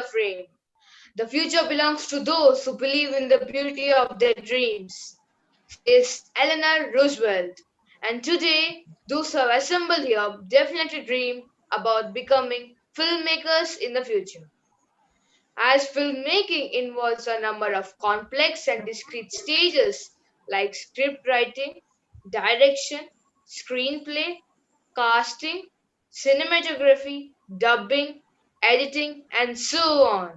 the frame. The future belongs to those who believe in the beauty of their dreams, says Eleanor Roosevelt. And today, those who have assembled here definitely dream about becoming filmmakers in the future. As filmmaking involves a number of complex and discrete stages like script writing, direction, screenplay, casting, cinematography, dubbing, editing, and so on.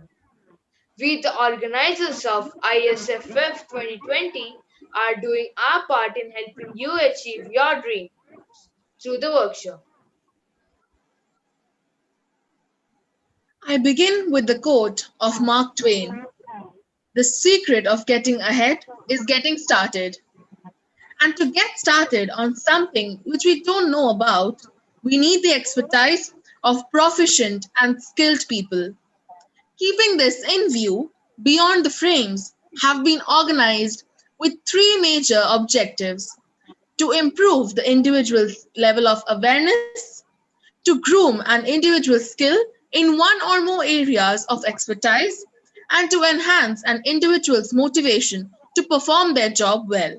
We, the organizers of IISFF 2020, are doing our part in helping you achieve your dream through the workshop. I begin with the quote of Mark Twain: "The secret of getting ahead is getting started." And to get started on something which we don't know about, we need the expertise of proficient and skilled people. Keeping this in view, Beyond the Frames have been organized with three major objectives: to improve the individual's level of awareness, to groom an individual's skill in one or more areas of expertise, and to enhance an individual's motivation to perform their job well.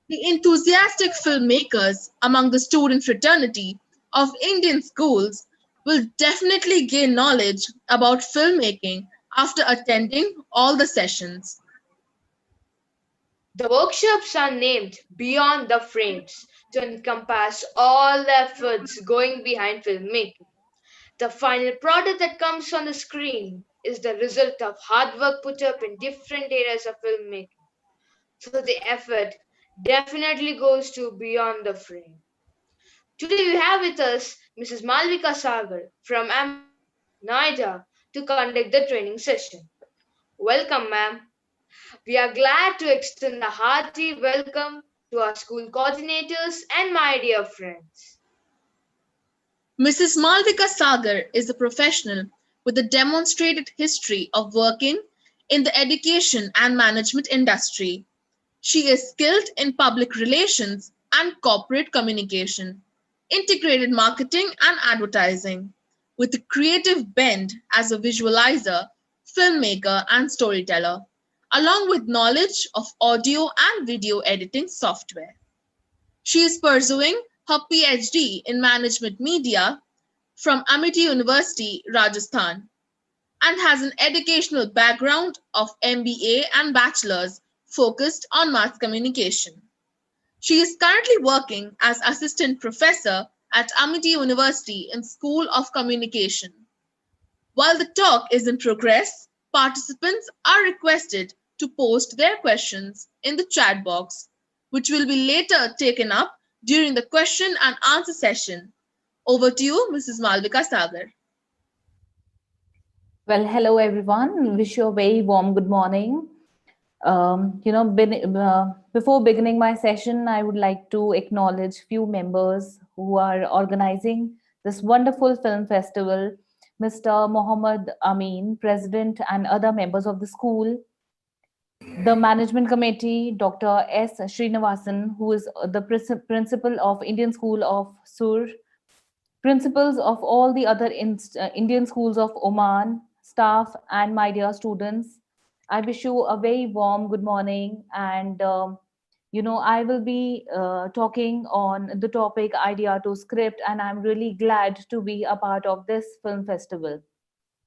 The enthusiastic filmmakers among the student fraternity of Indian schools will definitely gain knowledge about filmmaking after attending all the sessions. The workshops are named Beyond the Frames to encompass all the efforts going behind filmmaking. The final product that comes on the screen is the result of hard work put up in different areas of filmmaking. So the effort definitely goes to Beyond the Frame. Today we have with us Mrs. Malvika Sagar from Noida to conduct the training session. Welcome, ma'am. We are glad to extend a hearty welcome to our school coordinators and my dear friends. Mrs. Malvika Sagar is a professional with a demonstrated history of working in the education and management industry. She is skilled in public relations and corporate communication, integrated marketing and advertising, with a creative bent as a visualizer, filmmaker, and storyteller, along with knowledge of audio and video editing software. She is pursuing her PhD in Management Media from Amity University, Rajasthan, and has an educational background of MBA and bachelor's focused on mass communication. She is currently working as assistant professor at Amity University in School of Communication. While the talk is in progress, participants are requested to post their questions in the chat box, which will be later taken up during the question and answer session. Over to you, Mrs. Malvika Sagar. Well, hello everyone. Wish you a very warm good morning. Before beginning my session, I would like to acknowledge few members who are organizing this wonderful film festival. Mr. Mohammed Amin, President, and other members of the school, the management committee, Dr. S. Srinivasan, who is the principal of Indian School of Sur, principals of all the other Indian schools of Oman, staff, and my dear students. I wish you a very warm good morning. And, I will be talking on the topic idea to script, and I'm really glad to be a part of this film festival.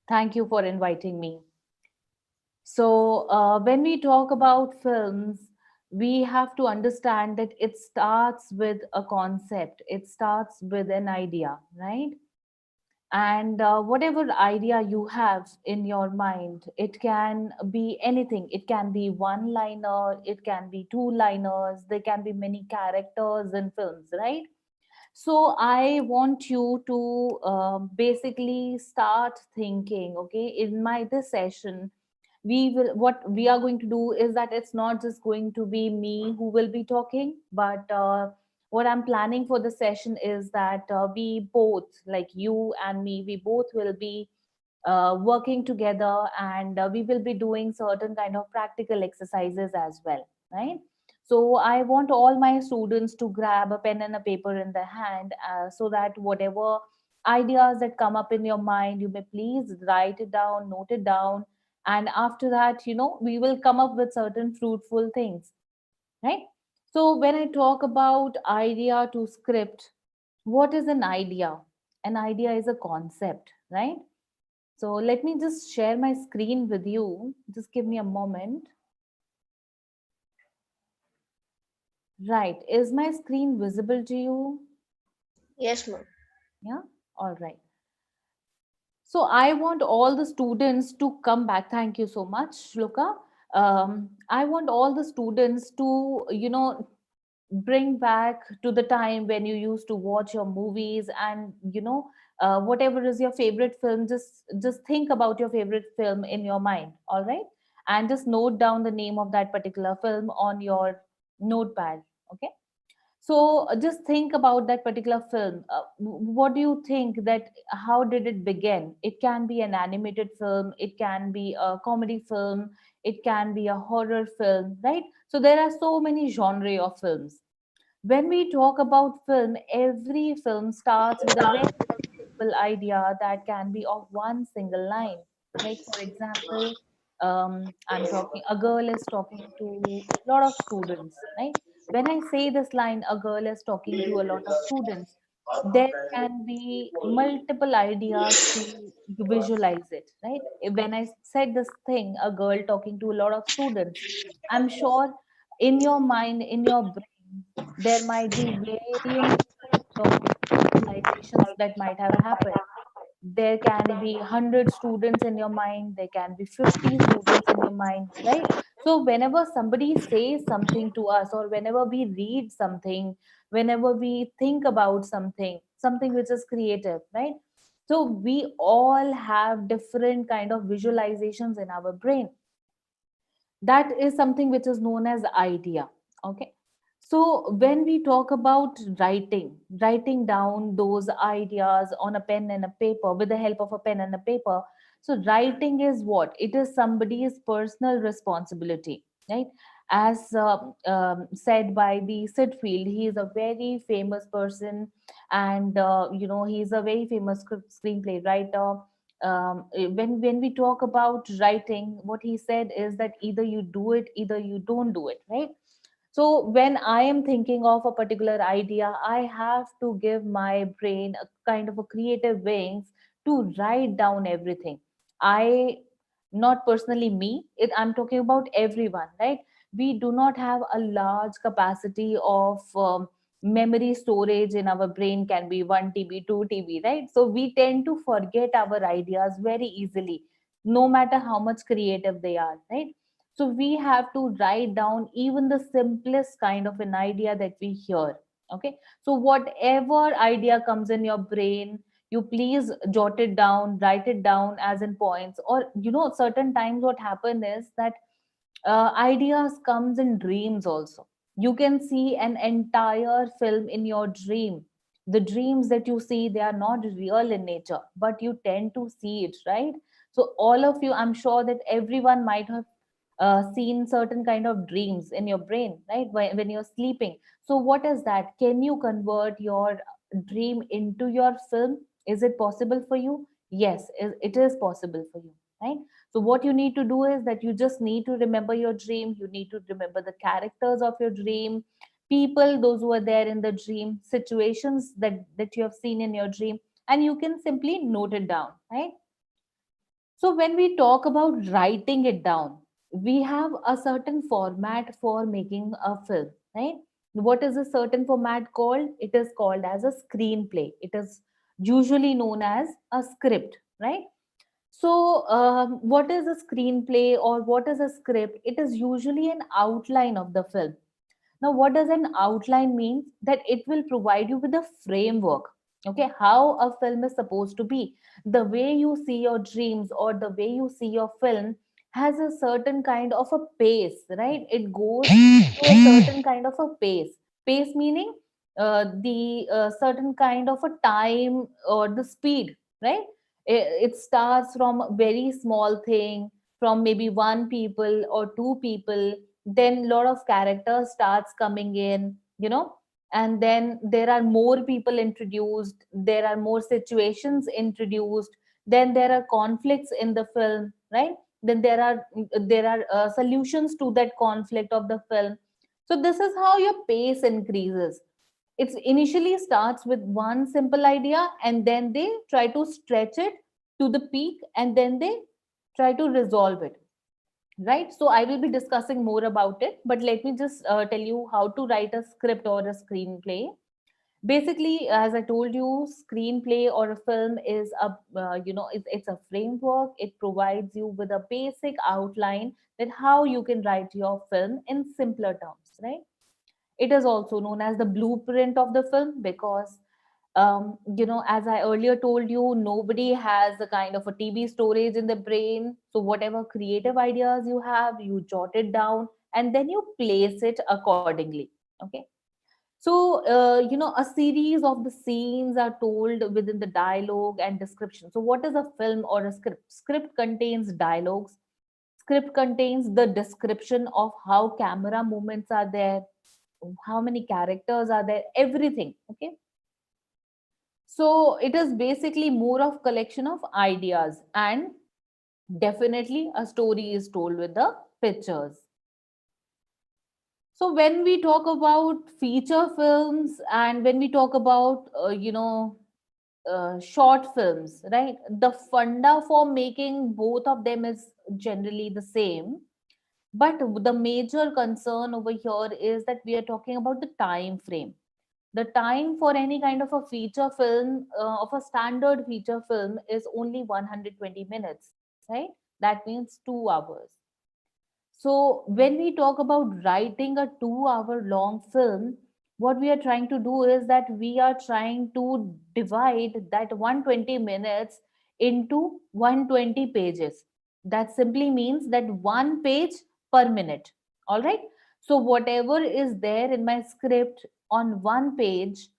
Thank you for inviting me. So, when we talk about films, we have to understand that it starts with a concept, it starts with an idea, right? And whatever idea you have in your mind, it can be anything. It can be one liner, it can be two liners, there can be many characters in films, right? So I want you to basically start thinking, okay, in my this session, what we are going to do is that it's not just going to be me who will be talking, but what I'm planning for the session is that we both, like you and me, we both will be working together, and we will be doing certain kind of practical exercises as well, right? So I want all my students to grab a pen and a paper in their hand, so that whatever ideas that come up in your mind, you may please write it down, note it down, and after that, we will come up with certain fruitful things, right? So when I talk about idea to script, what is an idea? An idea is a concept, right? So let me just share my screen with you. Just give me a moment. Right. Is my screen visible to you? Yes, ma'am. Yeah. All right. So I want all the students to come back. Thank you so much, Luca. I want all the students to, bring back to the time when you used to watch your movies, and whatever is your favorite film, just think about your favorite film in your mind. All right, and just note down the name of that particular film on your notepad. Okay, so just think about that particular film. What do you think that how did it begin? It can be an animated film, it can be a comedy film, it can be a horror film, right? So there are so many genre of films. When we talk about film, every film starts with a very simple idea that can be of one single line. Like, for example, a girl is talking to a lot of students, right? When I say this line, a girl is talking to a lot of students, there can be multiple ideas to visualize it, right? When I said this thing, a girl talking to a lot of students, I'm sure in your mind, in your brain, there might be various kinds of visualizations that might have happened. There can be 100 students in your mind, there can be 50 students in your mind, right? So whenever somebody says something to us, or whenever we read something, whenever we think about something which is creative, right? So we all have different kind of visualizations in our brain. That is something which is known as idea. Okay, so when we talk about writing down those ideas on a pen and a paper, with the help of a pen and a paper, so writing is what it is, somebody's personal responsibility, right? As said by the Sidfield, he is a very famous person, and he's a very famous screenplay writer. When we talk about writing, what he said is that either you do it, either you don't do it, right? So when I am thinking of a particular idea, I have to give my brain a kind of a creative wings to write down everything. I, not personally me, I'm talking about everyone, right? We do not have a large capacity of memory storage in our brain, can be 1 TB, 2 TB, right? So we tend to forget our ideas very easily, no matter how much creative they are, right? So we have to write down even the simplest kind of an idea that we hear. Okay. So whatever idea comes in your brain, you please jot it down, write it down as in points. Or, certain times what happen is that ideas comes in dreams also. You can see an entire film in your dream. The dreams that you see, they are not real in nature, but you tend to see it, right? So all of you, I'm sure that everyone might have seen certain kind of dreams in your brain, right? When you're sleeping. So what is that? Can you convert your dream into your film? Is it possible for you? Yes, it is possible for you, right? So what you need to do is that you just need to remember your dream. You need to remember the characters of your dream, people, those who are there in the dream, situations that you have seen in your dream, and you can simply note it down, right? So when we talk about writing it down, we have a certain format for making a film, right? What is a certain format called? It is called as a screenplay. It is usually known as a script, right? So, what is a screenplay or what is a script? It is usually an outline of the film. Now, what does an outline mean? That it will provide you with a framework. Okay, how a film is supposed to be. The way you see your dreams or the way you see your film has a certain kind of a pace, right? It goes to a certain kind of a pace. Pace meaning the certain kind of a time or the speed, right? It starts from a very small thing, from maybe one people or two people, then lot of characters starts coming in, and then there are more people introduced, there are more situations introduced, then there are conflicts in the film, right? Then there are solutions to that conflict of the film. So this is how your pace increases. It initially starts with one simple idea, and then they try to stretch it to the peak, and then they try to resolve it, right? So I will be discussing more about it, but let me just tell you how to write a script or a screenplay. Basically, as I told you, screenplay or a film is a it's a framework. It provides you with a basic outline that how you can write your film in simpler terms, right? It is also known as the blueprint of the film because, as I earlier told you, nobody has a kind of a TB storage in the brain. So whatever creative ideas you have, you jot it down and then you place it accordingly. Okay. So, a series of the scenes are told within the dialogue and description. So, what is a film or a script? Script contains dialogues. Script contains the description of how camera movements are there, how many characters are there, everything. Okay. So, it is basically more of collection of ideas, and definitely a story is told with the pictures. So when we talk about feature films and when we talk about short films, right? The funda for making both of them is generally the same, but the major concern over here is that we are talking about the time frame. The time for any kind of a feature film, of a standard feature film, is only 120 minutes, right? That means 2 hours. So, when we talk about writing a 2 hour long film, what we are trying to do is that we are trying to divide that 120 minutes into 120 pages. That simply means that one page per minute. All right. So, whatever is there in my script on one page,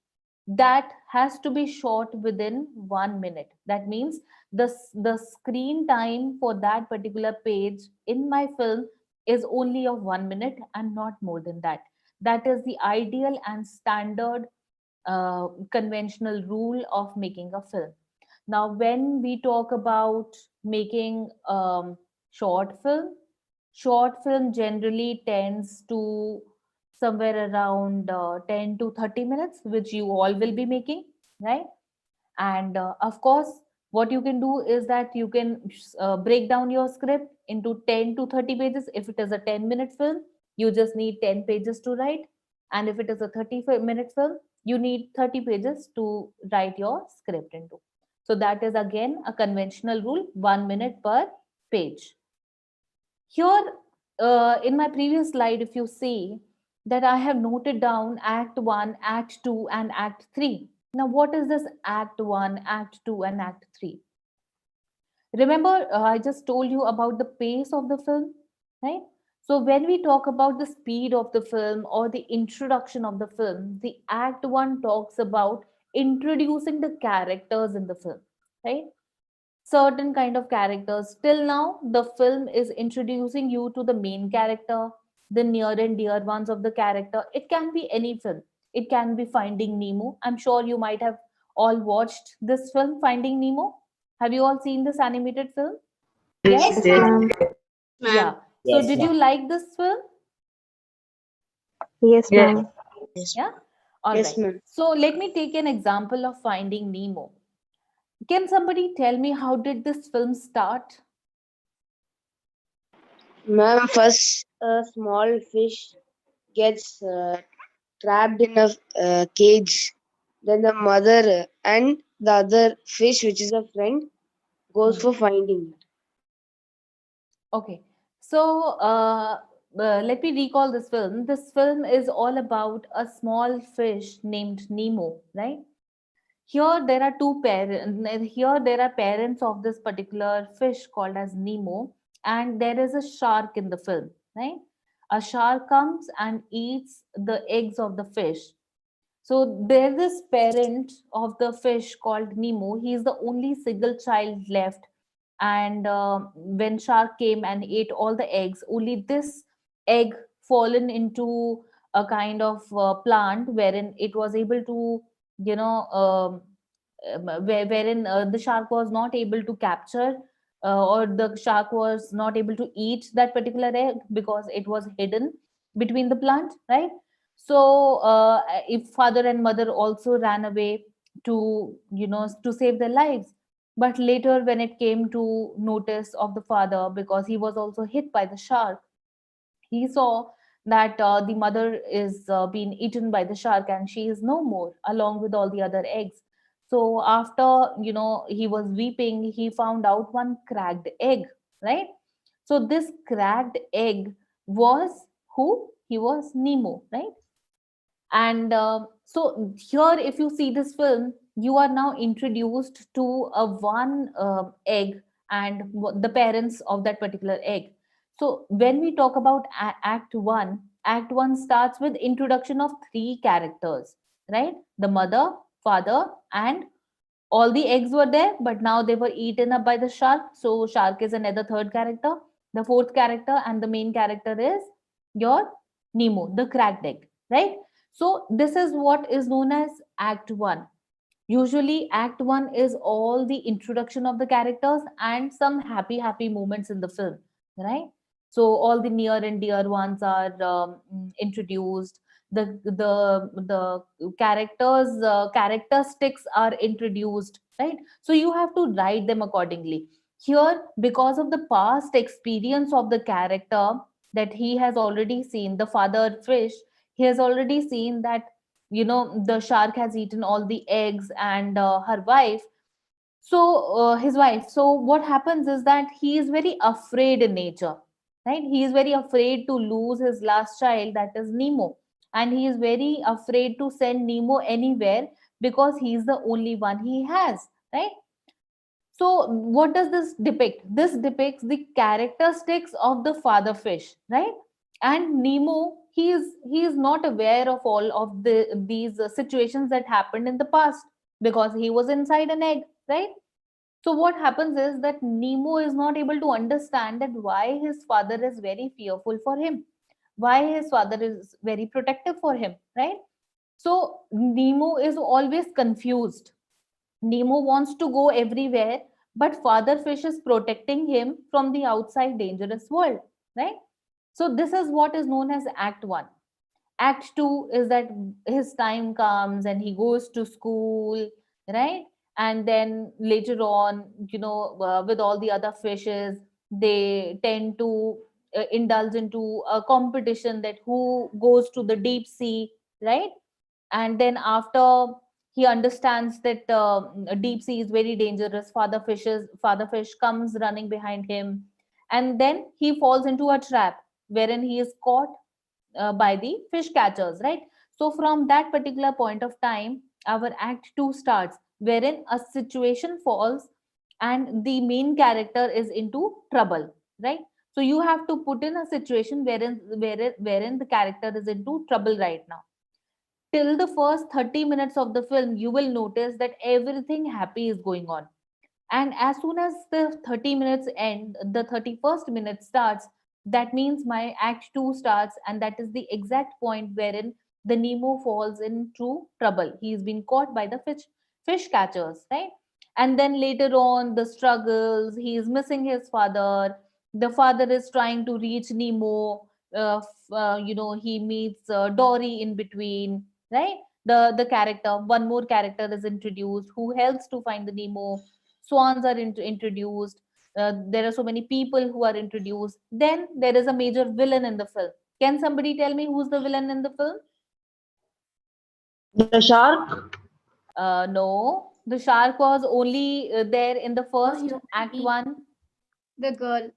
that has to be shot within 1 minute. That means the screen time for that particular page in my film is only of 1 minute and not more than that. That is the ideal and standard conventional rule of making a film. Now, when we talk about making short film generally tends to somewhere around 10 to 30 minutes, which you all will be making, right? And of course, what you can do is that you can break down your script into 10 to 30 pages. If it is a 10-minute film, you just need 10 pages to write. And if it is a 30-minute film, you need 30 pages to write your script into. So that is again a conventional rule, 1 minute per page. Here, in my previous slide, if you see that I have noted down Act 1, Act 2, and Act 3. Now, what is this Act 1, Act 2, and Act 3? Remember, I just told you about the pace of the film, right? So, when we talk about the speed of the film or the introduction of the film, the Act 1 talks about introducing the characters in the film, right? Certain kind of characters. Till now, the film is introducing you to the main character, the near and dear ones of the character. It can be any film. It can be Finding Nemo. I'm sure you might have all watched this film, Finding Nemo. Have you all seen this animated film? Yes, Yes? Yes, ma'am. ma'am. Yeah. So, Yes, did you ma'am. like this film? Yes, Yes. ma'am. Yes, Yeah. All yes, right. ma'am. So, let me take an example of Finding Nemo. Can somebody tell me how did this film start? Ma'am, first a small fish gets trapped in a cage. Then the mother and the other fish, which is a friend, goes Hmm. for finding it. Okay, so let me recall this film. This film is all about a small fish named Nemo, right? Here there are two parents. Here there are parents of this particular fish called as Nemo, and there is a shark in the film, right? A shark comes and eats the eggs of the fish. So there's this parent of the fish called Nemo. He is the only single child left, and when shark came and ate all the eggs, only this egg fallen into a kind of plant wherein it was able to, you know, wherein the shark was not able to capture, or the shark was not able to eat that particular egg because it was hidden between the plant, right? So if father and mother also ran away to, you know, to save their lives. But later when it came to notice of the father, because he was also hit by the shark, he saw that the mother is being eaten by the shark and she is no more along with all the other eggs. So after, you know, he was weeping, he found out one cracked egg, right? So this cracked egg was who? He was Nemo, right? And so here, if you see this film, you are now introduced to a one egg and the parents of that particular egg. So when we talk about act 1 starts with introduction of three characters, right? The mother, father, and all the eggs were there, but now they were eaten up by the shark. So shark is another third character. The fourth character and the main character is your Nemo, the cracked egg, right? So this is what is known as Act 1. Usually, Act 1 is all the introduction of the characters and some happy moments in the film, right? So all the near and dear ones are introduced. The characters characteristics are introduced, right? So you have to write them accordingly. Here, because of the past experience of the character that he has already seen, the father fish, he has already seen that, you know, the shark has eaten all the eggs and her wife, so his wife. So what happens is that he is very afraid in nature, right? He is very afraid to lose his last child, that is Nemo, and he is very afraid to send Nemo anywhere because he is the only one he has, right? So what does this depict? This depicts the characteristics of the father fish, right? And Nemo, he is not aware of all of these situations that happened in the past because he was inside an egg, right? So what happens is that Nemo is not able to understand that why his father is very fearful for him, why his father is very protective for him, right? So Nemo is always confused. Nemo wants to go everywhere, but Father Fish is protecting him from the outside dangerous world, right? So this is what is known as Act 1. Act 2 is that his time comes and he goes to school, right? And then later on, you know, with all the other fishes, they tend to indulge into a competition that who goes to the deep sea, right? And then after he understands that deep sea is very dangerous, father fish comes running behind him, and then he falls into a trap wherein he is caught by the fish catchers, right? So from that particular point of time, our Act 2 starts, wherein a situation falls and the main character is into trouble, right? So you have to put in a situation wherein the character is into trouble right now. Till the first 30 minutes of the film, you will notice that everything happy is going on. And as soon as the 30 minutes end, the 31st minute starts, that means my Act 2 starts, and that is the exact point wherein the Nemo falls into trouble. He's been caught by the fish catchers, right? And then later on, the struggles, he is missing his father. The father is trying to reach Nemo. You know, he meets Dory in between, right? The character, one more character is introduced who helps to find the Nemo. Swans are introduced. There are so many people who are introduced. Then there is a major villain in the film. Can somebody tell me who's the villain in the film? The shark. No, the shark was only there in the first human Act being. 1. The girl.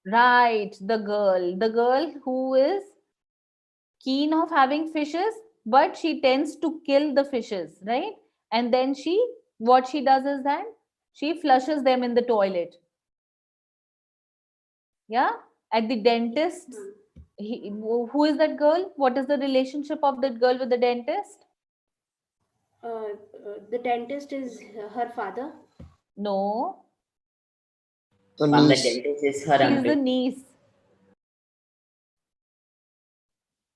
Right, the girl who is keen of having fishes, but she tends to kill the fishes, right? And then what she does is that she flushes them in the toilet. Yeah, at the dentist. Who is that girl? What is the relationship of that girl with the dentist? The dentist is her father. No, The Ma'am, the niece. dentist is her she is uncle. the niece.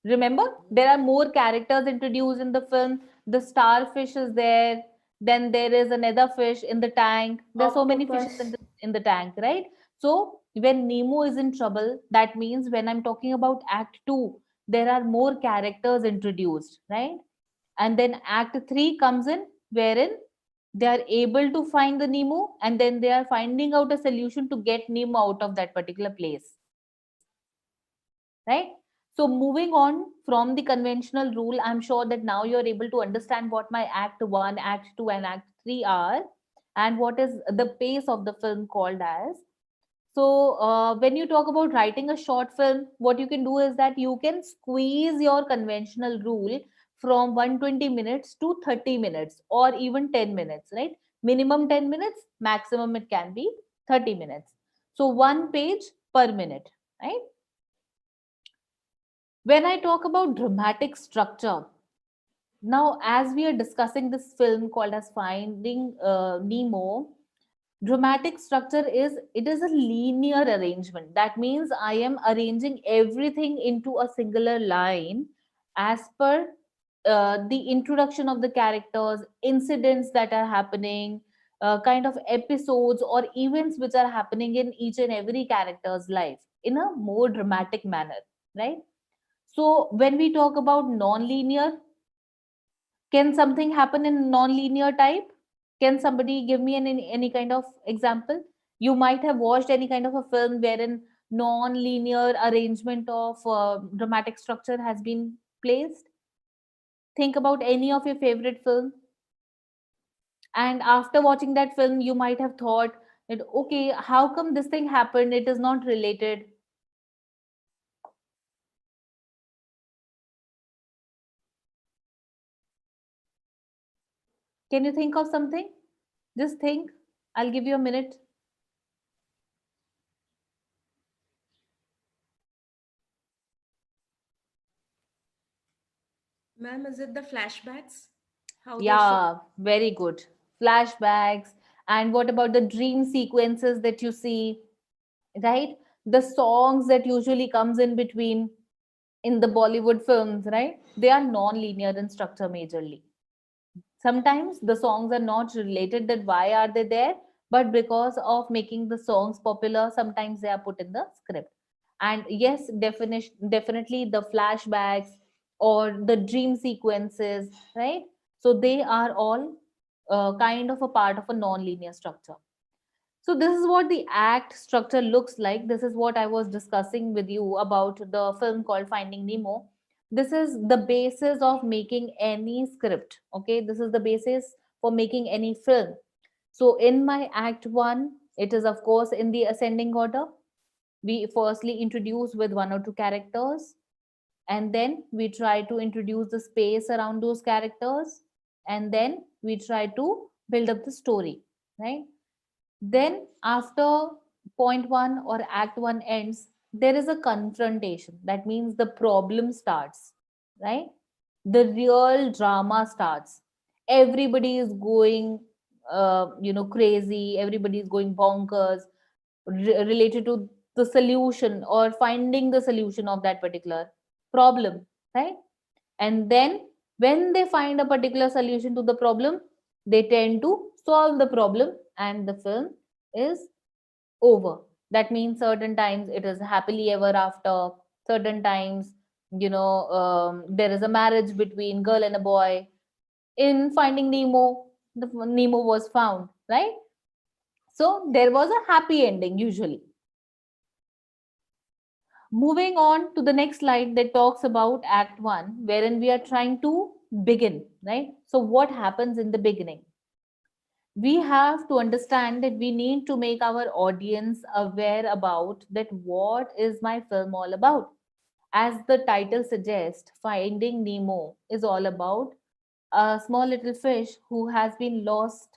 Remember, there are more characters introduced in the film. The starfish is there, then there is another fish in the tank. There's so many fishes Octopus. in the tank, right? So when Nemo is in trouble, that means when I'm talking about act 2, there are more characters introduced, right? And then act 3 comes in, wherein they are able to find the Nemo, and then they are finding out a solution to get Nemo out of that particular place, right? So moving on from the conventional rule, I'm sure that now you're able to understand what my act 1, act 2 and act 3 are, and what is the pace of the film called as. So when you talk about writing a short film, what you can do is that you can squeeze your conventional rule from 120 minutes to 30 minutes or even 10 minutes, right? Minimum 10 minutes, maximum it can be 30 minutes. So one page per minute, right? When I talk about dramatic structure, now as we are discussing this film called as Finding Nemo, dramatic structure is, it is a linear arrangement. That means I am arranging everything into a singular line as per the introduction of the characters, incidents that are happening, kind of episodes or events which are happening in each and every character's life in a more dramatic manner, right? So when we talk about non-linear, can something happen in non-linear type? Can somebody give me any kind of example? You might have watched any kind of a film wherein non-linear arrangement of dramatic structure has been placed. Think about any of your favorite film, and after watching that film, you might have thought that, okay, how come this thing happened? It is not related. Can you think of something? Just think. I'll give you a minute. Ma'am, is it the flashbacks? How they show? Yeah, very good. Flashbacks. And what about the dream sequences that you see, right? The songs that usually comes in between in the Bollywood films, right? They are non-linear in structure majorly. Sometimes the songs are not related, that why are they there, but because of making the songs popular, sometimes they are put in the script. And yes, definitely the flashbacks or the dream sequences, right? So they are all kind of a part of a non-linear structure. So this is what the act structure looks like. This is what I was discussing with you about the film called Finding Nemo. This is the basis of making any script. Okay, this is the basis for making any film. So in my act 1, it is of course in the ascending order. We firstly introduce with one or two characters, and then we try to introduce the space around those characters, and then we try to build up the story, right? Then, after point 1 or act 1 ends, there is a confrontation. That means the problem starts, right? The real drama starts. Everybody is going, crazy. Everybody is going bonkers related to the solution or finding the solution of that particular problem, right? And then, when they find a particular solution to the problem, they tend to solve the problem, and the film is over. That means certain times it is happily ever after, certain times, there is a marriage between girl and a boy. In Finding Nemo, the Nemo was found, right? So there was a happy ending usually. Moving on to the next slide that talks about act 1, wherein we are trying to begin, right? So what happens in the beginning? We have to understand that we need to make our audience aware about that what is my film all about. As the title suggests, Finding Nemo is all about a small little fish who has been lost,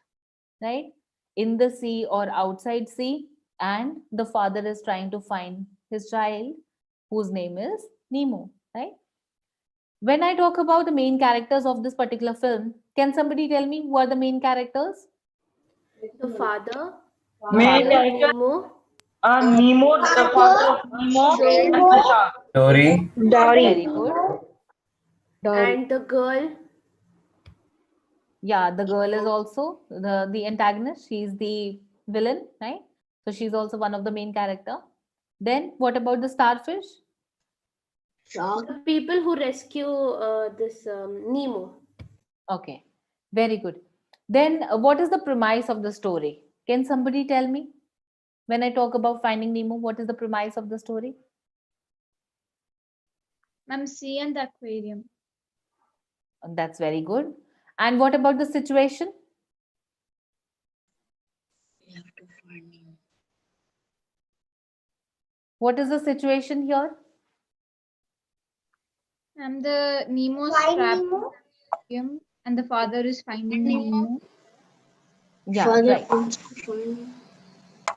right, in the sea or outside sea, and the father is trying to find his child whose name is Nemo, right? When I talk about the main characters of this particular film, can somebody tell me who are the main characters? The father, The Main father. and characters Nemo, are Nemo, the father of Nemo, and Fred, the shark. Dory, Very Dory, good. And the girl, Yeah, the girl is also the antagonist. She's the villain, right? So she's also one of the main character. Then what about the starfish? the people who rescue this Nemo. Okay, very good. Then what is the premise of the story? Can somebody tell me? When I talk about Finding Nemo, what is the premise of the story? Ma'am, sea and the aquarium. That's very good. And what about the situation? What is the situation here? Ma'am, the Nemo's trapped in the aquarium and the father is finding Nemo. Yeah, right.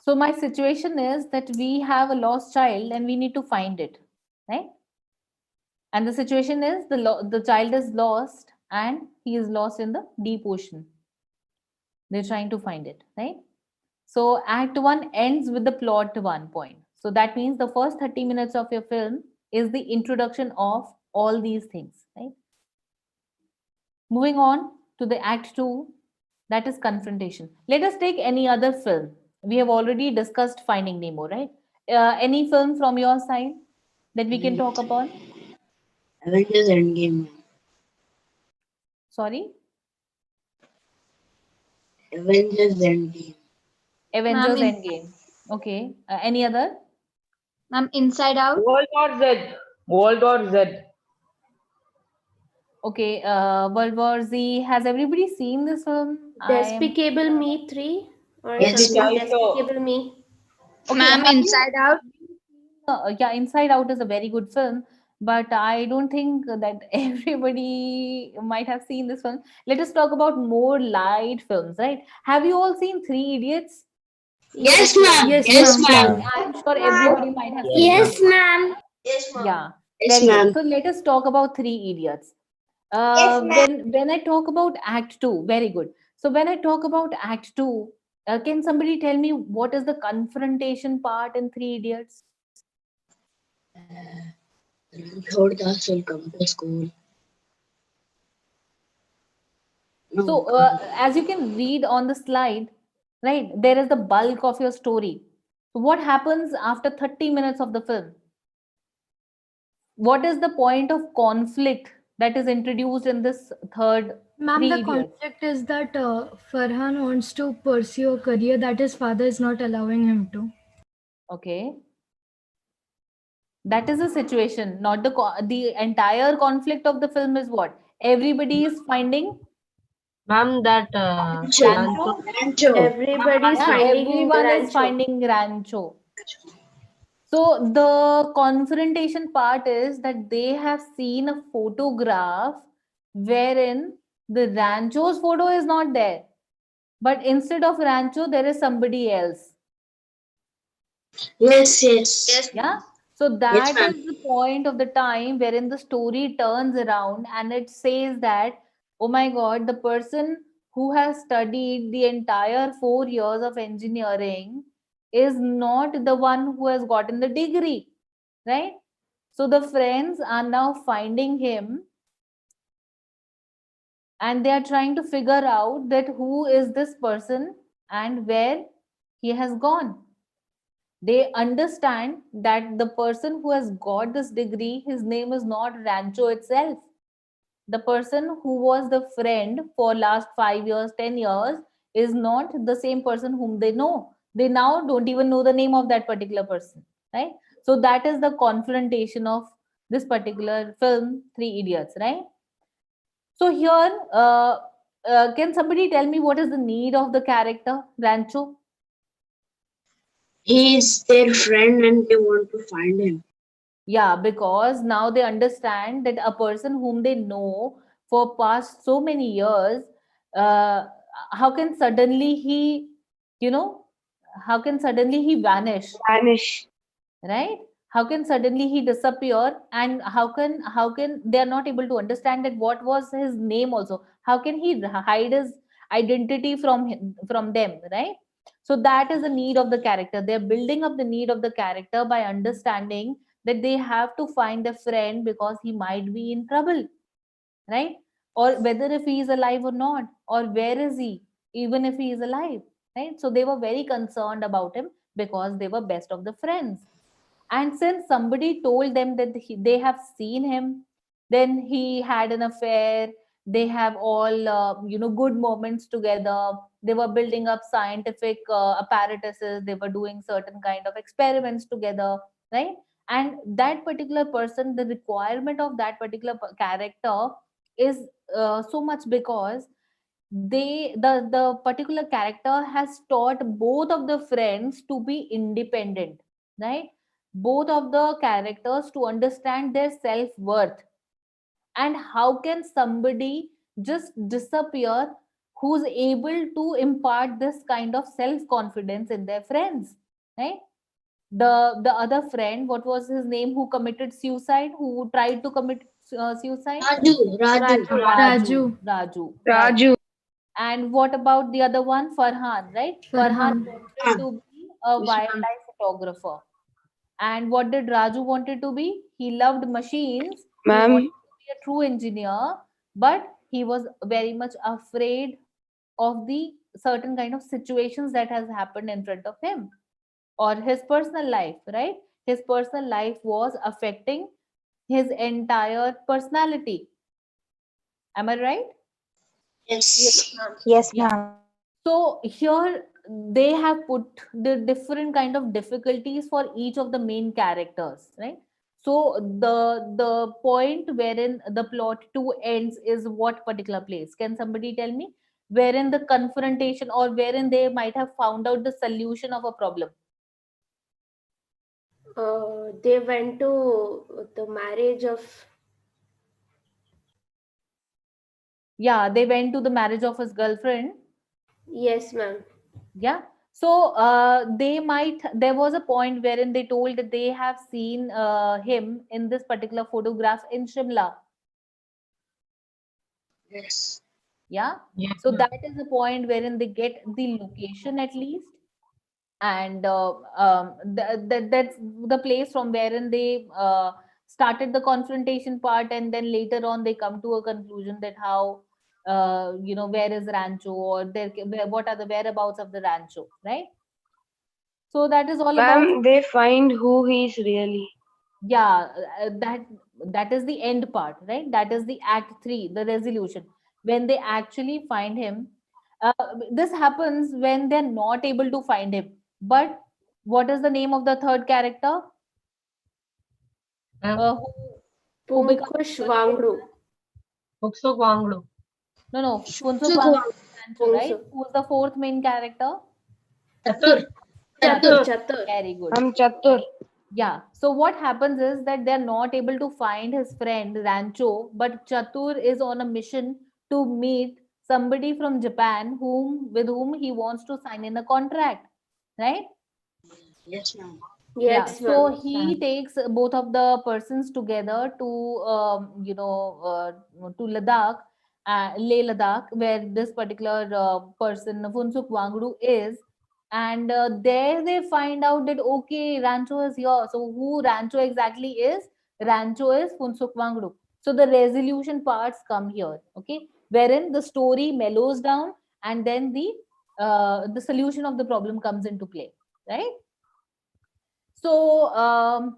So my situation is that we have a lost child and we need to find it, right? And the situation is the child is lost and he is lost in the deep ocean. They're trying to find it, right? So Act 1 ends with the plot 1 point. So that means the first 30 minutes of your film is the introduction of all these things, right? Moving on to the Act 2, that is confrontation. Let us take any other film. We have already discussed Finding Nemo, right? Any film from your side that we can talk about? Avengers Endgame. Sorry? Avengers Endgame. Avengers Ma'am, Endgame. Okay. Any other? ma'am, Inside Out. World War Z. World War Z. Okay. World War Z. Has everybody seen this film? I am. Despicable Me 3 or Yes, Yes, something. I ma'am. saw. Despicable Me. Okay. Ma'am, Inside Out. Yeah, Inside Out is a very good film, but I don't think that everybody might have seen this film. Let us talk about more light films, right? Have you all seen Three Idiots? Yes, ma'am. Yes, Yes, ma'am. ma'am. I'm sure everybody might have seen Yes, this. ma'am. Yeah, Yes, very good. ma'am. So let us talk about Three Idiots. When I talk about Act Two, very good. So when I talk about Act Two, can somebody tell me what is the confrontation part in Three Idiots? Third class will come to school. No, So, as you can read on the slide, right, there is the bulk of your story. So, what happens after 30 minutes of the film? What is the point of conflict that is introduced in this third Ma'am, the Three Idiots? conflict is that Farhan wants to pursue a career that his father is not allowing him to. Okay, that is the situation. Not the entire conflict of the film is what everybody is finding Ma'am, that Rancho. Rancho. Everybody's Yeah, finding everyone is Rancho. finding Rancho. So the confrontation part is that they have seen a photograph wherein the Rancho's photo is not there, but instead of Rancho, there is somebody else. Yes, yes. Yeah. So Yes, that ma'am. is the point of the time wherein the story turns around and it says that, oh my God, the person who has studied the entire 4 years of engineering is not the one who has gotten the degree, right? So the friends are now finding him and they are trying to figure out that who is this person and where he has gone. They understand that the person who has got this degree, his name is not Rancho itself. The person who was the friend for last 5 years, 10 years is not the same person whom they know. They now don't even know the name of that particular person, right? So that is the confrontation of this particular film, Three Idiots, right? So here, can somebody tell me what is the need of the character Rancho? He is their friend and they want to find him. Yeah, because now they understand that a person whom they know for past so many years, uh, how can suddenly he, you know, how can suddenly he vanish, Spanish. right? How can suddenly he disappear, and how can they are not able to understand that what was his name also? How can he hide his identity from from them, right? So that is the need of the character. They're building up the need of the character by understanding that they have to find a friend because he might be in trouble. right? Or whether if he is alive or not, or where is he, even if he is alive, right? So they were very concerned about him because they were best of the friends. And since somebody told them that they have seen him, then he had an affair. They have all, good moments together. They were building up scientific apparatuses. They were doing certain kind of experiments together, right? And that particular person, the requirement of that particular character is so much because the particular character has taught both of the friends to be independent, right? Both of the characters to understand their self-worth. And how can somebody just disappear who's able to impart this kind of self-confidence in their friends, right? The other friend, what was his name, who committed suicide, who tried to commit suicide? Raju. Raju. Raju, right. Raju. And what about the other one? Farhan, right? Farhan Farhan. wanted to be a wildlife photographer. And what did Raju wanted to be? He loved machines. He wanted Ma'am, to be a true engineer, but he was very much afraid of the certain kind of situations that has happened in front of him, or his personal life, right? His personal life was affecting his entire personality. Am I right? Yes, ma'am. yes, Yeah. ma'am. So here they have put the different kind of difficulties for each of the main characters, right? So the point wherein the plot two ends is what particular place? Can somebody tell me? Wherein the confrontation, or wherein they might have found out the solution of a problem. They went to the marriage of. Yeah, they went to the marriage of his girlfriend. Yes, ma'am. Yeah. So they might, there was a point wherein they told that they have seen him in this particular photograph in Shimla. Yes. Yeah. Yes, So ma'am. that is the point wherein they get the location at least. And that's the place from wherein they started the confrontation part, and then later on they come to a conclusion that how, where is Rancho, or what are the whereabouts of the Rancho, right? So that is all about. Ma'am, they find who he is really. Yeah, that is the end part, right? That is the act 3, the resolution, when they actually find him. uh, this happens when they're not able to find him. But what is the name of the third character, Ma'am, who becomes Punkush the girlfriend? Wangru. Uksuk Wanglu. No, Funsuk Wang is Rancho, right? Pungsu. Who's the fourth main character? Chatur. Chatur. Chatur. Chatur. Chatur. Very good. I'm Chatur. Yeah. So what happens is that they're not able to find his friend Rancho, but Chatur is on a mission to meet somebody from Japan with whom he wants to sign in a contract, right? Yes, ma'am. Yeah. Yes, So ma'am. he takes both of the persons together to to Ladakh, Leh Ladakh, where this particular person Funsuk Wangru is. And there they find out that okay, Rancho is here. So who Rancho exactly is? Rancho is Funsuk Wangru. So the resolution parts come here, okay, wherein the story mellows down, and then the solution of the problem comes into play, right? So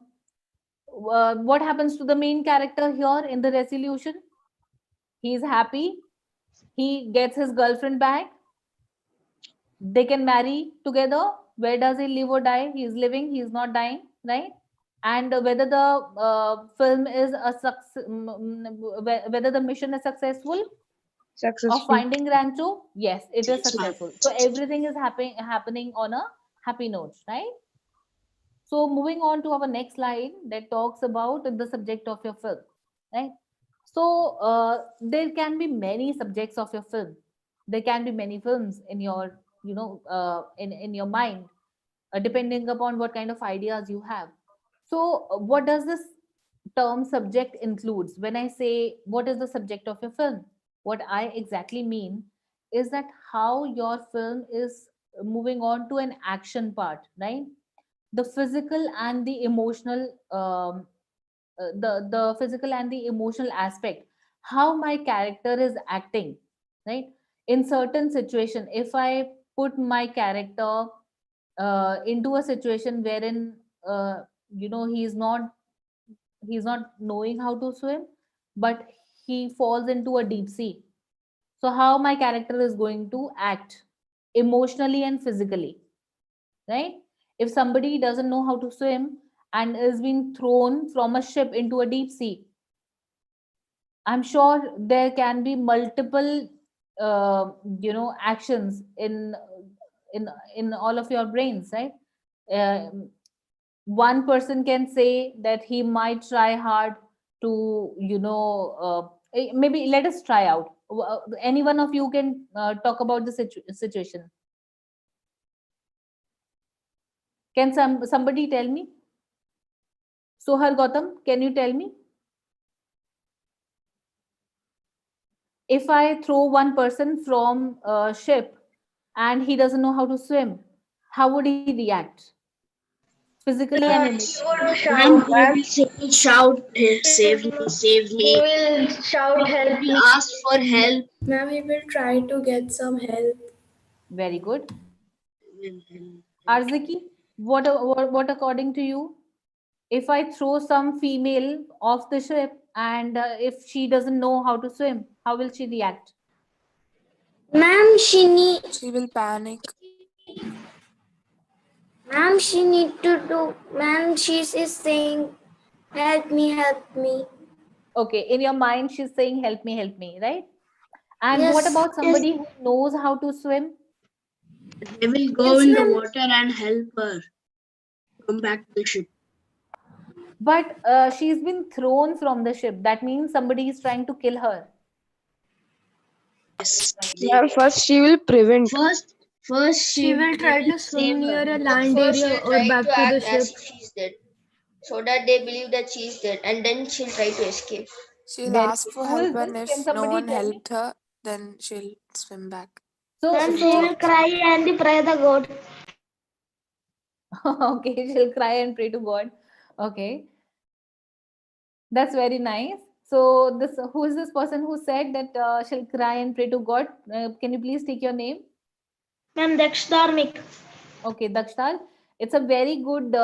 what happens to the main character here in the resolution? He's happy. He gets his girlfriend back. They can marry together. Where does he live or die? He's living. He's not dying, right? And whether the film is a success, whether the mission is successful of Successful. finding Rancho, yes, it is Yes, ma'am. successful. So everything is happening on a happy note, right? So moving on to our next slide that talks about the subject of your film, right? So there can be many subjects of your film. There can be many films in your, in your mind, depending upon what kind of ideas you have. So what does this term subject includes? When I say what is the subject of your film, what I exactly mean is that how your film is moving on to an action part, right? The physical and the emotional, the physical and the emotional aspect, how my character is acting, right? In certain situation, if I put my character into a situation wherein he's not knowing how to swim, but he falls into a deep sea. So how my character is going to act emotionally and physically, right? If somebody doesn't know how to swim and is being thrown from a ship into a deep sea, I'm sure there can be multiple, actions in in all of your brains, right? Uh, One person can say that he might try hard to, maybe let us try out. Any one of you can talk about the situation. Can somebody tell me? Sohar Gautam, can you tell me? If I throw one person from a ship and he doesn't know how to swim, how would he react physically and emotionally? Ma'am, he will shout, save me, save He me. will shout He help will me. ask for help. Ma'am, he will try to get some help. Very good. Will help. Arziki, what according to you? If I throw some female off the ship and if she doesn't know how to swim, how will she react? Ma'am, She will panic. she need to do. Ma'am, she is saying, help me, help me. Okay, in your mind, she's saying, help me, right? And what Yes. about somebody who knows how to swim? They will go Yes, in the ma'am. water and help her come back to the ship. But she's been thrown from the ship. That means somebody is trying to kill her. Yes. Ma'am, first she will prevent. First She will they try will to save swim near her. a land First, area she'll or try back to to the act ship. as if she's dead, so that they believe that she's dead, and then she'll try to escape. She'll Very ask good. for Who help, is and this? Can if no somebody one tell me? helped her, then she'll swim back. So, Ma'am, she will cry and pray the God. okay, she'll cry and pray to God. Okay, that's very nice. So, this who is this person who said that she'll cry and pray to God? Can you please take your name? Ma'am, that's dharmic. Okay, Dakshtal, it's a very good,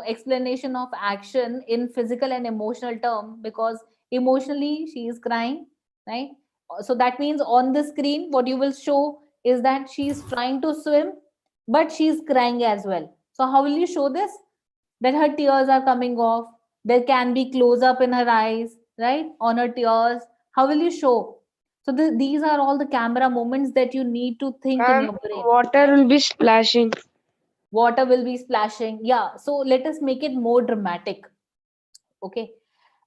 explanation of action in physical and emotional term, because emotionally she is crying, right? So that means on the screen, what you will show is that she is trying to swim, but she is crying as well. So how will you show this? That her tears are coming off. There can be close up in her eyes, right? On her tears. How will you show? So these are all the camera moments that you need to think in Ma'am, your brain. water will be splashing. Water will be splashing. Yeah, so let us make it more dramatic. Okay.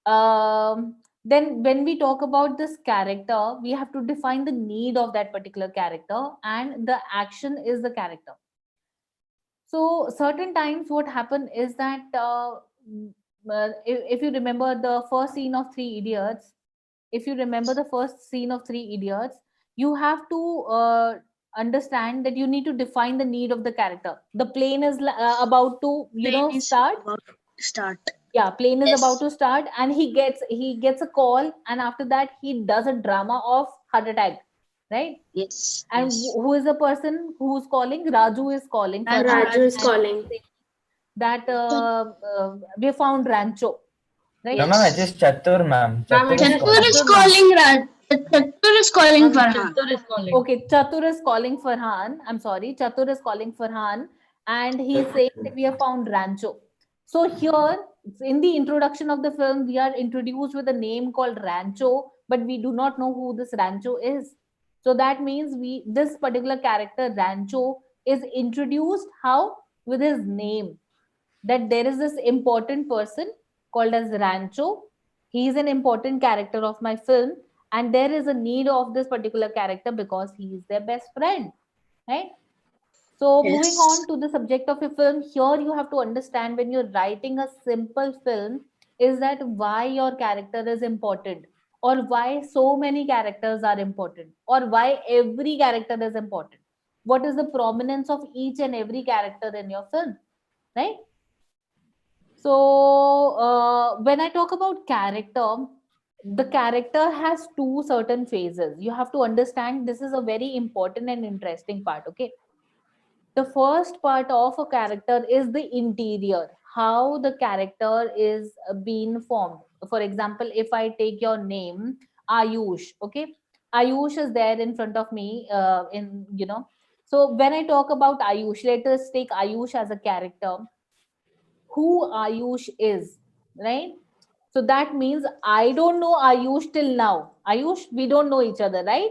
Then when we talk about this character, we have to define the need of that particular character, and the action is the character. So certain times what happen is that if you remember the first scene of Three Idiots, if you remember the first scene of Three Idiots, you have to understand that you need to define the need of the character. The plane is about to Plane is start. about to start. Yeah, plane is about Yes. to start, and he gets a call, and after that he does a drama of heart attack, right? Yes. And Yes. who is the person who's calling? Raju is calling Farhan, Raju is and calling. saying that we found Rancho, right? No, ma'am, it is Chatur, ma'am. Ma'am, Chatur is Chatur is Chatur, ma'am. calling Raj. Chatur is calling Farhan. Chatur is calling. Okay, Chatur is calling Farhan. I'm sorry, Chatur is calling Farhan, and he's saying that we have found Rancho. So here, in the introduction of the film, we are introduced with a name called Rancho, but we do not know who this Rancho is. So that means this particular character Rancho is introduced how? With his name. That there is this important person called as Rancho. He is an important character of my film, and there is a need of this particular character because he is their best friend, right? So moving Yes. on to the subject of a film, here you have to understand when you're writing a simple film, is that why your character is important, or why so many characters are important, or why every character is important. What is the prominence of each and every character in your film, right? So when I talk about character, the character has two certain phases. You have to understand this is a very important and interesting part. Okay. The first part of a character is the interior, how the character is being formed. For example, if I take your name, Ayush, okay, Ayush is there in front of me, so when I talk about Ayush, let us take Ayush as a character, who Ayush is, right? So that means I don't know Ayush till now. Ayush, we don't know each other, right?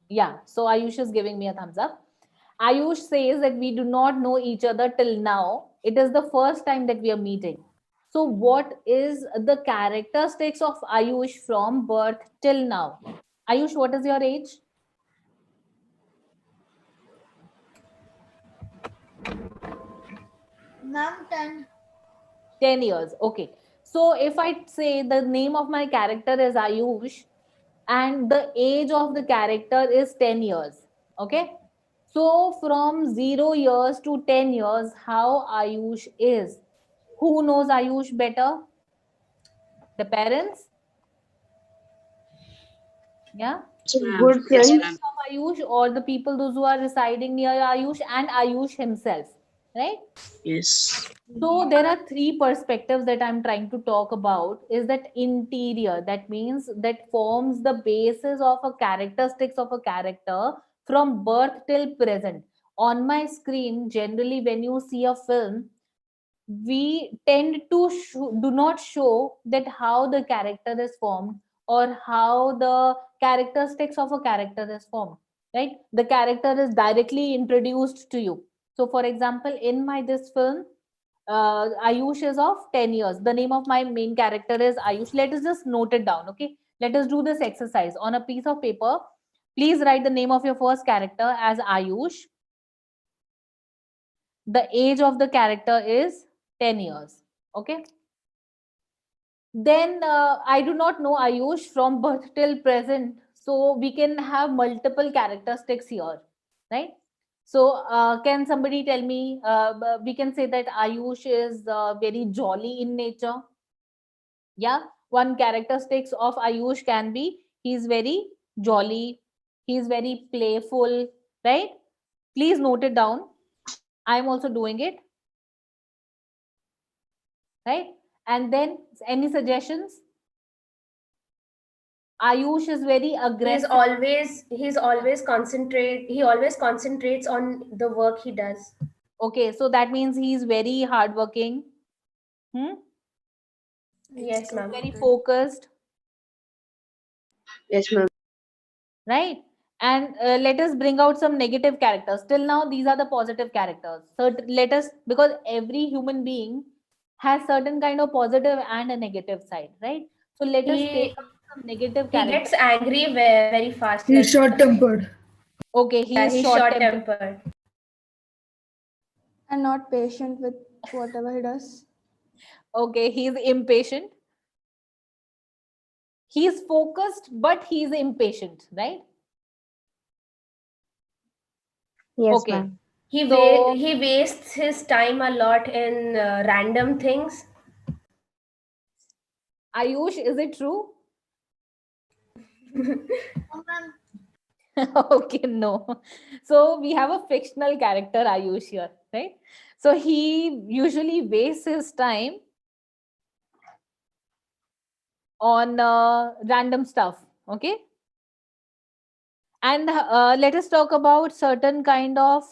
Yeah, so Ayush is giving me a thumbs up. Ayush says that we do not know each other till now. It is the first time that we are meeting. So, what is the characteristics of Ayush from birth till now? Ayush, what is your age? Ma'am, 10. 10 years. Okay. So, if I say the name of my character is Ayush and the age of the character is 10 years. Okay. So, from 0 years to 10 years, how Ayush is. Who knows Ayush better? The parents? Yeah. Yes, ma'am. Good Yes, friend. ma'am. Parents of Ayush or the people those who are residing near Ayush and Ayush himself, right? Yes. So there are three perspectives that I'm trying to talk about. Is that interior? That means that forms the basis of a characteristics of a character from birth till present. On my screen, generally, when you see a film, we tend to do not show that how the character is formed or how the characteristics of a character is formed, right? The character is directly introduced to you. So for example, in my this film, Ayush is of 10 years. The name of my main character is Ayush. Let us just note it down. Okay, let us do this exercise on a piece of paper. Please write the name of your first character as Ayush. The age of the character is 10 years. Okay, then I do not know Ayush from birth till present, so we can have multiple characteristics here, right? So can somebody tell me, we can say that Ayush is very jolly in nature. Yeah, one characteristics of Ayush can be he's very jolly, he's very playful, right? Please note it down. I am also doing it, right? And then any suggestions? Ayush is very aggressive. He always concentrates on the work he does. Okay, so that means he's very hardworking. Hmm? Yes, ma'am. Very focused, Yes, ma'am. right? And let us bring out some negative characters. Till now, these are the positive characters. So let us, because every human being has certain kind of positive and a negative side, right? So let us take He out some negative he characters. gets angry very fast. He's short-tempered. Okay, Yeah, he's he's short short tempered. tempered. And not patient with whatever he does. Okay, he's impatient. He's focused, but he's impatient, right? Yes, Okay. ma'am. He wastes his time a lot in random things. Ayush, is it true? Okay, no. So we have a fictional character, Ayush here, right? So he usually wastes his time on random stuff, okay? And let us talk about certain kind of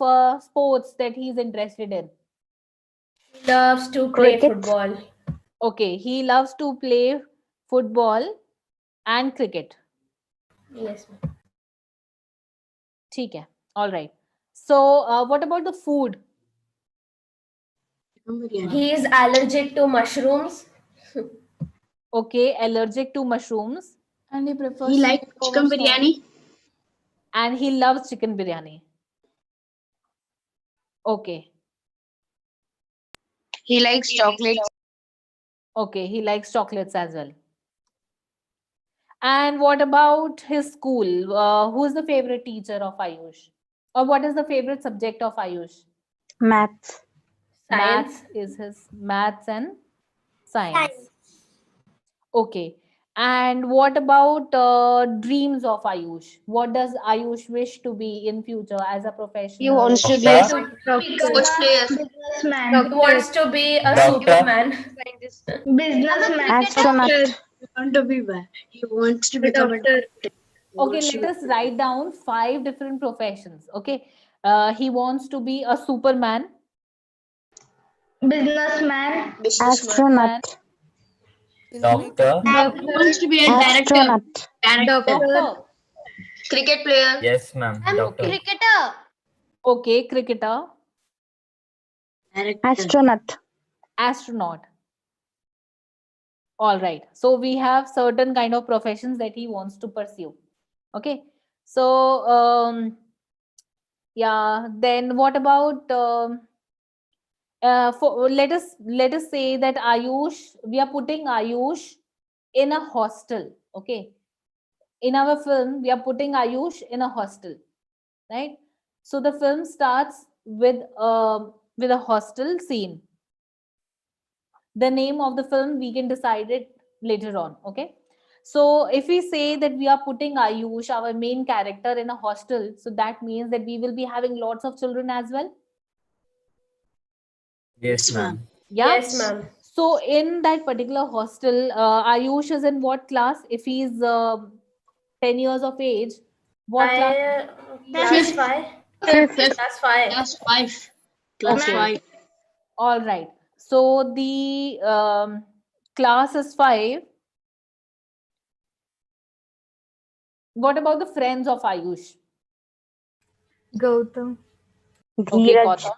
sports that he's interested in. He loves to play football. Okay, he loves to play football and cricket. Yes, ma'am. ठीक है, all right. So what about the food? He is allergic to mushrooms. Okay, allergic to mushrooms. And he prefers He likes sweet over chicken sour. biryani. And he loves chicken biryani. Okay. He likes chocolates. Okay, he likes chocolates as well. And what about his school? Who's the favorite teacher of Ayush? Or what is the favorite subject of Ayush? Maths. Maths is his maths and science. Okay. And what about dreams of Ayush? What does Ayush wish to be in future as a He professional? wants to be Doctor, Sports player. He wants to be a doctor, Superman. Scientist. Businessman. astronaut. He want to be where? He wants to become a doctor. He Okay, wants to let us write down 5 different professions. Okay. He wants to be a Superman, Businessman. businessman. man, He'll make doctor, He wants to be a director. Astronaut. doctor. Cricket player. yes, ma'am, doctor, Okay. Cricketer. Okay, cricketer, Director. Astronaut. astronaut. All right. So we have certain kind of professions that he wants to pursue. Okay. So yeah, then what about for let us say that Ayush, we are putting Ayush in a hostel. Okay. In our film, we are putting Ayush in a hostel, right? So the film starts with a hostel scene. The name of the film we can decide it later on. Okay. So if we say that we are putting Ayush, our main character, in a hostel, so that means that we will be having lots of children as well. yes, ma'am, Yeah. Yes, ma'am. So in that particular hostel, Ayush is in what class? If he's 10 years of age, what class? Class 5. Fifth. Class 5. Class 5. Class Okay. 5. All right. So the class is 5. What about the friends of Ayush? Gautam. Okay, Gautam.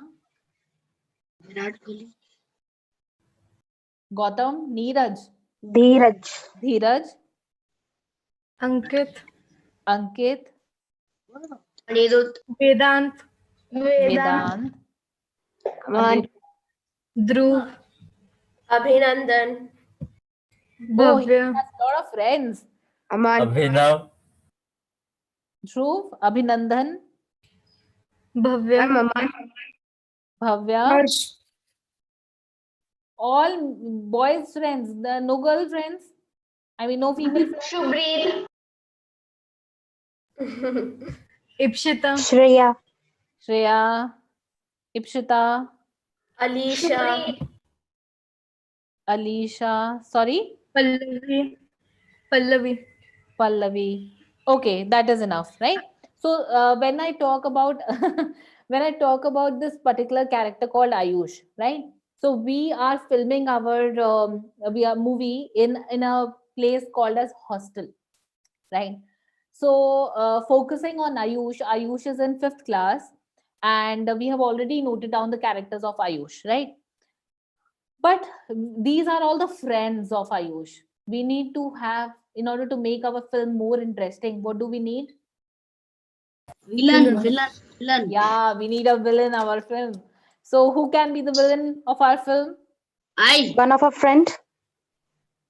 Virat Kohli. Gautam, Neeraj, Dheeraj. Dheeraj, Ankit. Ankit, Anirudh. Vedant. Vedant, Come on. Dhruv. Abhinandan. Oh, he Bhavya. has a lot of friends. Aman. Abhinav, Dhruv, Abhinandan, Bhavya. I'm Aman. Bhavya, all boys friends, no girl friends. I mean, no female friends. Shubreed. Ipshita. Shreya. Shreya, Ipshita, Alisha. Alisha, sorry, Pallavi. Pallavi. Pallavi. Okay, that is enough, right? So when I talk about when I talk about this particular character called Ayush, right? So we are filming our we are movie in a place called as hostel, right? So focusing on Ayush, Ayush is in 5th class, and we have already noted down the characters of Ayush, right? But these are all the friends of Ayush. We need to have, in order to make our film more interesting, what do we need? Villain. Yeah, we need a villain in our film. So who can be the villain of our film? One of our friend.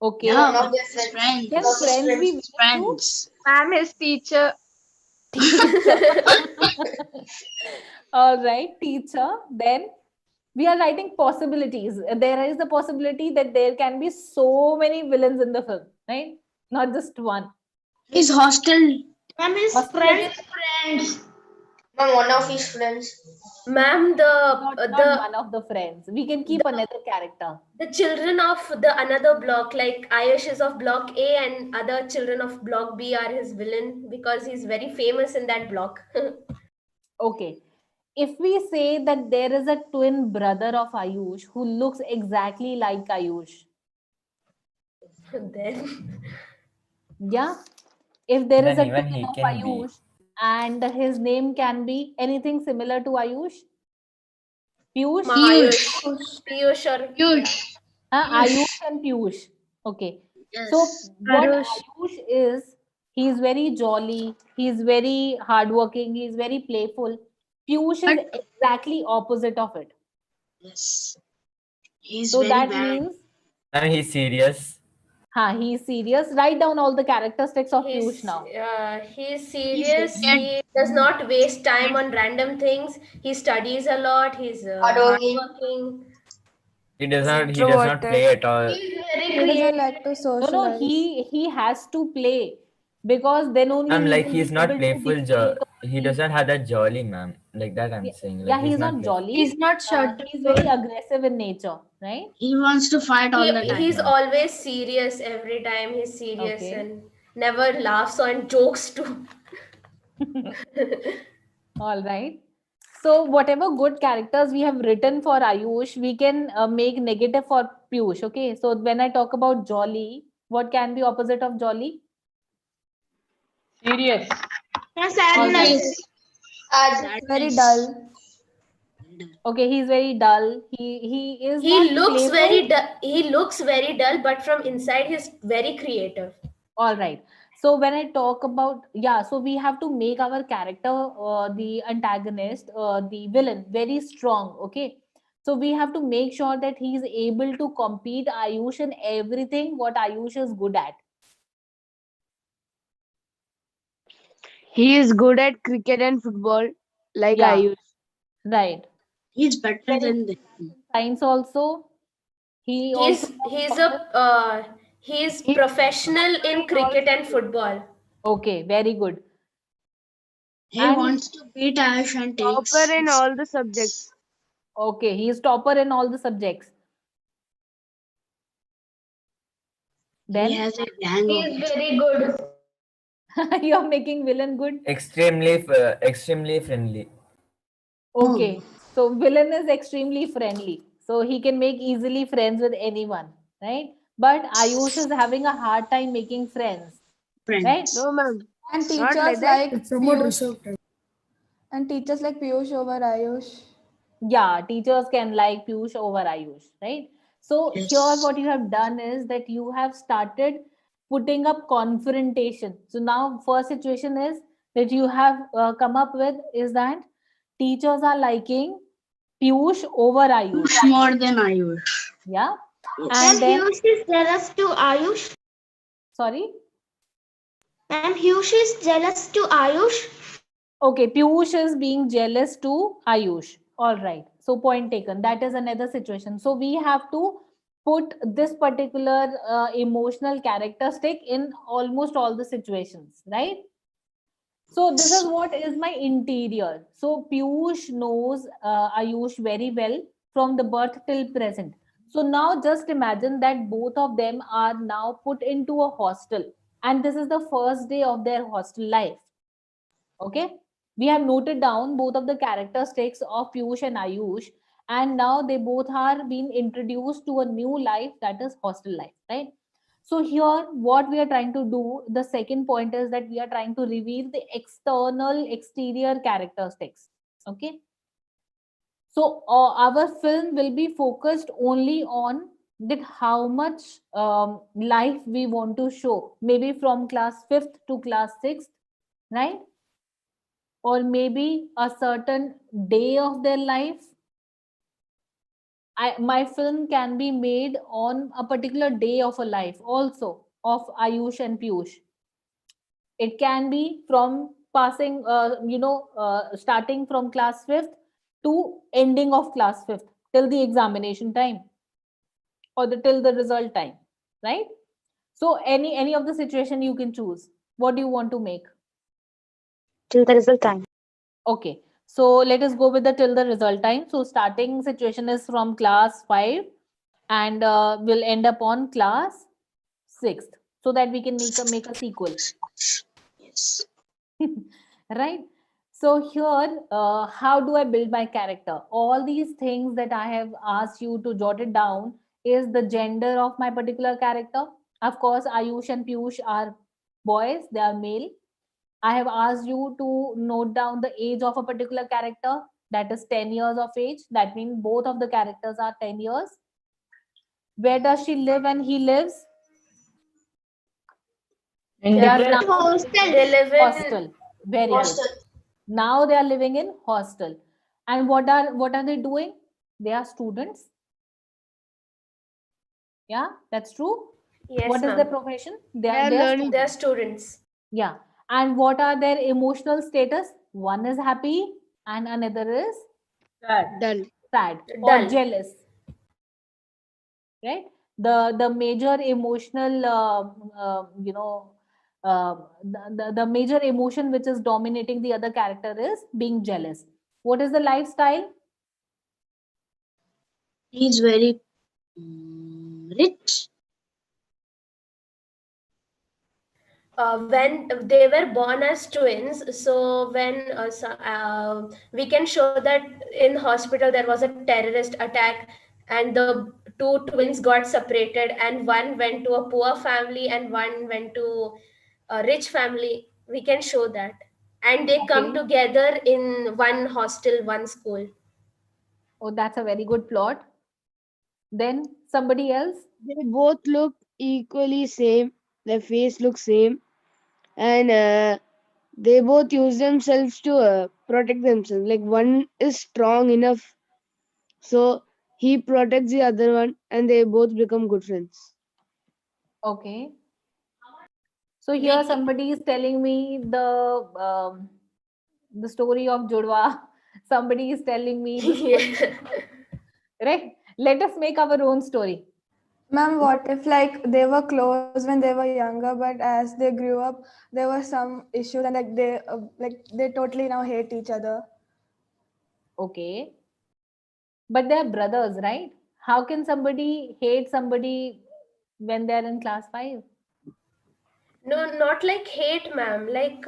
Okay. Yeah, one of his friends. Can friends be villains too? Friends. Ma'am, his teacher. All right, teacher. Then we are writing possibilities. There is the possibility that there can be so many villains in the film, right? Not just one. His hostel. Ma'am, his friends. Ma'am, one of his friends. Ma'am, Not one of the friends. We can keep another character. the children of the another block, like Ayush is of block A and other children of block B are his villain because he's very famous in that block. Okay. If we say that there is a twin brother of Ayush who looks exactly like Ayush, Then yeah, if there is then a even twin he of can be. Ayush and his name can be anything similar to Ayush, Piyush, Piyush or Ayush and Piyush. Okay. So what Ayush is, he is very jolly, he is very hardworking, he is very playful. Piyush is exactly opposite of it. Yes. He's So very that bad. means and he's serious. he is serious. Write down all the characteristics of Piyush now. he's serious. He does not waste time on random things. He studies a lot. He's hardworking. He does not play at all. He's very He doesn't like to No, socialize. he has to play because then only I'm he like will he's be not able to playful. take a He lead. doesn't have that jolly, ma'am. Like that, I'm saying. Like Yeah, he's he's not not playful. jolly. He's not He's very shutterful. aggressive in nature, right? He wants to fight all the time. He's Yeah. always serious every time. He's serious Okay. and never laughs on jokes too. All right. So whatever good characters we have written for Ayush, we can make negative for Piyush. Okay. So when I talk about jolly, what can be opposite of jolly? Serious. All right. Very dull. Okay, he's very dull. He is He not looks playful. very dull. He looks very dull, but from inside he's very creative. All right. So when I talk about, yeah, so we have to make our character, the antagonist, the villain, very strong. Okay. So we have to make sure that he is able to compete Ayush in everything what Ayush is good at. He is good at cricket and football, like Yeah, Ayush. right. He's better Very than good them. in science also. He also He's He professional in cricket and football. okay, very good. He And wants to beat Ash and topper takes. in all the subjects. okay, he is topper in all the subjects. He Then has a gang of He's very good. you're making villain good. Extremely friendly. Okay, so villain is extremely friendly, so he can make easily friends with anyone, right? But Ayush is having a hard time making friends, right? friends. No, ma'am. And Not teachers like that. like Piyush. And teachers like Piyush over Ayush. Yeah, teachers can like Piyush over Ayush, right? So here Yes. what you have done is that you have started putting up confrontation. So now first situation is that you have come up with is that teachers are liking Piyush over Ayush. More than Ayush. Yeah. Yes. And then, Piyush is jealous to Ayush. sorry. And Piyush is jealous to Ayush. Okay, Piyush is being jealous to Ayush. All right. So point taken. That is another situation. So we have to put this particular emotional characteristic in almost all the situations, right? So this is what is my interior. So Piyush knows Ayush very well from the birth till present. So now just imagine that both of them are now put into a hostel, and this is the first day of their hostel life. Okay, we have noted down both of the characteristics of Piyush and Ayush, and now they both are being introduced to a new life, that is hostel life, right? So here what we are trying to do, the second point is that we are trying to reveal the exterior characteristics. Okay, so our film will be focused only on that how much life we want to show, maybe from class 5th to class 6th, right? Or maybe a certain day of their life. My film can be made on a particular day of a life also of Ayush and Piyush. It can be from passing, starting from class 5th to ending of class 5th till the examination time or till the result time, right? So any of the situation you can choose. What do you want to make? Till the result time. Okay, so let us go with the till the result time. So starting situation is from class 5 and will end up on class 6th so that we can make a sequel. Yes. Right? So here, how do I build my character? All these things that I have asked you to jot it down is the gender of my particular character. Of course, Ayush and Piyush are boys, they are male. I have asked you to note down the age of a particular character, that is 10 years of age. That means both of the characters are 10 years. Where does she live and he lives? In They are different now Hostel. They live in hostel. Very good. Now they are living in hostel. And what are they doing? They are students. Yeah, that's true. yes, What is their ma'am. profession? They are They are learning. They're students. students. Yeah. And what are their emotional status? One is happy and another is sad. Dull. sad or Dull. jealous. Right? The major emotional the major emotion which is dominating the other character is being jealous. What is the lifestyle? He's very rich. When they were born as twins, so when we can show that in hospital there was a terrorist attack, and the two twins got separated, and one went to a poor family and one went to a rich family. We can show that, and they come Okay. together in one hostel, one school. Oh, that's a very good plot. Then somebody else? They both look equally same. Their face looks same, and they both use themselves to protect themselves. Like one is strong enough, so he protects the other one, and they both become good friends. Okay. So here We somebody is telling me the story of Jodwa. Somebody is telling me the story. yeah. Right? Let us make our own story. Ma'am, what if like they were close when they were younger, but as they grew up, there were some issues, and like they totally now hate each other. Okay. But they are brothers, right? How can somebody hate somebody when they're in class 5? No, not like hate, ma'am. Like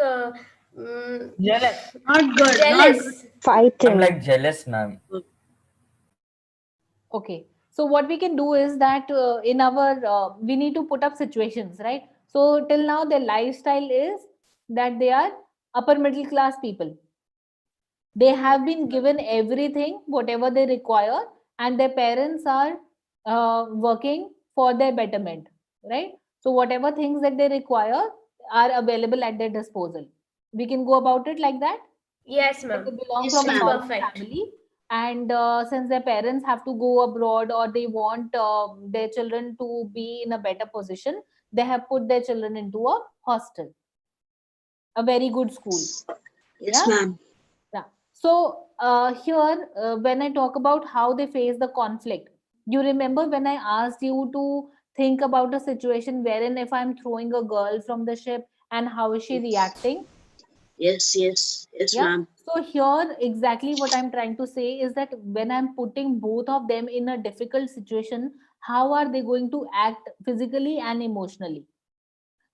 Jealous. Not good. Not good. jealous. I'm Fighting. like jealous, ma'am. Okay. So what we can do is that in our we need to put up situations, right? So till now their lifestyle is that they are upper middle class people. They have been given everything whatever they require, and their parents are working for their betterment, right? So whatever things that they require are available at their disposal. We can go about it like that. Yes, That they ma'am. belong Yes, from a It's ma'am. normal perfect. family, and since their parents have to go abroad or they want their children to be in a better position, they have put their children into a hostel, a very good school. Yes, Yeah. ma'am. Yeah. So here, when I talk about how they face the conflict, you remember when I asked you to think about a situation wherein if I'm throwing a girl from the ship and how is she reacting? Yes, yes, yes, Yeah. ma'am. So here, exactly what I'm trying to say is that when I'm putting both of them in a difficult situation, how are they going to act physically and emotionally?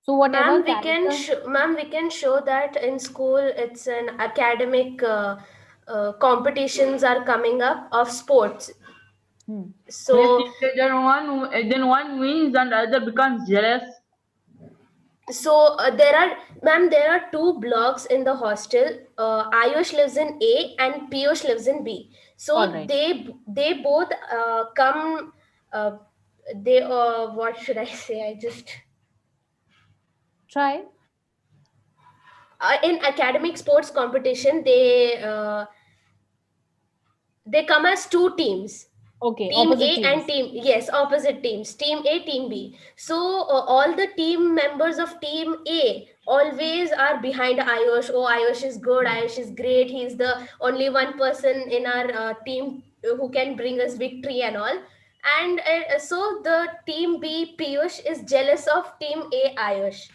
So whatever character. Ma'am, we can show that in school. It's an academic competitions are coming up of sports. Hmm. Yes, So teacher, then one wins and the other becomes jealous. there are two blocks in the hostel. Ayush lives in A and Piyush lives in B. All So right. they both come. Uh, they what should I say? I just Try. in academic sports competition they come as two teams, Okay. team A Opposite and teams. team, yes, opposite teams, team A, team B. So all the team members of team A always are behind Ayush. Oh, Ayush is good, Ayush is great, he's the only one person in our team who can bring us victory and all. And so the team B, Piyush, is jealous of team A, Ayush.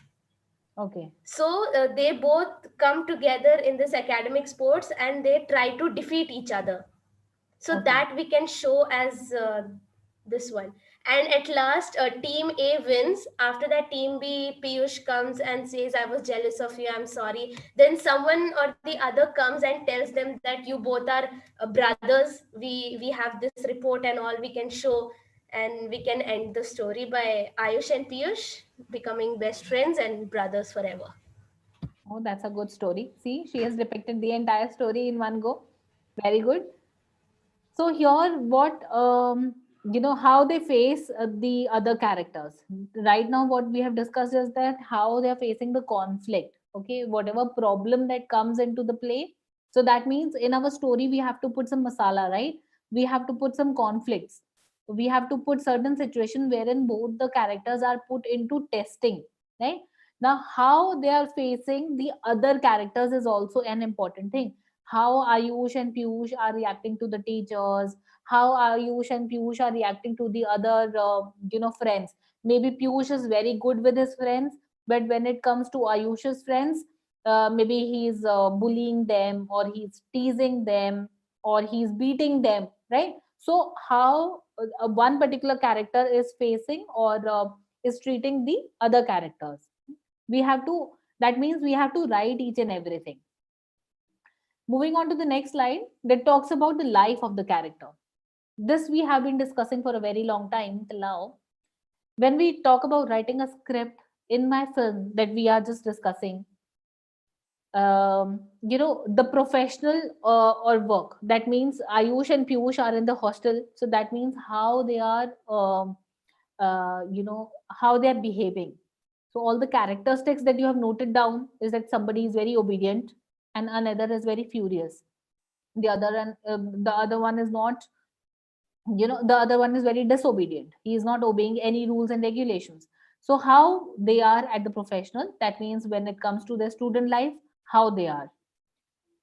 Okay. So they both come together in this academic sports and they try to defeat each other, so Okay. that we can show as this one. And at last team A wins. After that, team B, Piyush comes and says, I was jealous of you, I'm sorry. Then someone or the other comes and tells them that you both are brothers, we have this report and all, we can show. And we can end the story by Ayush and Piyush becoming best friends and brothers forever. Oh, that's a good story. See, she has depicted the entire story in one go. Very good. So here, what how they face the other characters. Right now, what we have discussed is that how they are facing the conflict. Okay, whatever problem that comes into the play. So that means in our story we have to put some masala, right? We have to put some conflicts. We have to put certain situation wherein both the characters are put into testing, right? Now, how they are facing the other characters is also an important thing. How Ayush and Piyush are reacting to the teachers, how Ayush and Piyush are reacting to the other friends. Maybe Piyush is very good with his friends, but when it comes to Ayush's friends, maybe he's bullying them, or he's teasing them, or he's beating them, right? So how one particular character is facing, or is treating the other characters, we have to, that means we have to write each and everything. Moving on to the next slide that talks about the life of the character. This we have been discussing for a very long time till now. When we talk about writing a script in my film that we are just discussing, the professional or work, that means Ayush and Piyush are in the hostel, so that means how they are how they are behaving. So all the characteristics that you have noted down is that somebody is very obedient and another is very furious. The other one is not, the other one is very disobedient. He is not obeying any rules and regulations. So how they are at the professional, that means when it comes to their student life, how they are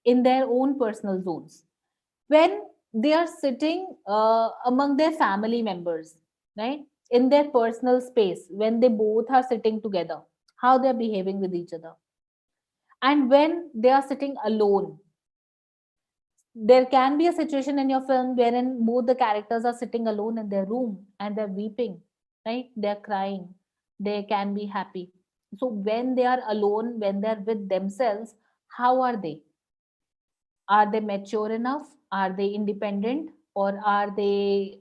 in their own personal zones. When they are sitting among their family members, right, in their personal space, when they both are sitting together, how they are behaving with each other. And when they are sitting alone, there can be a situation in your film wherein both the characters are sitting alone in their room and they're weeping, right? They're crying. They can be happy. So when they are alone, when they're with themselves, how are they? Are they mature enough? Are they independent? Or are they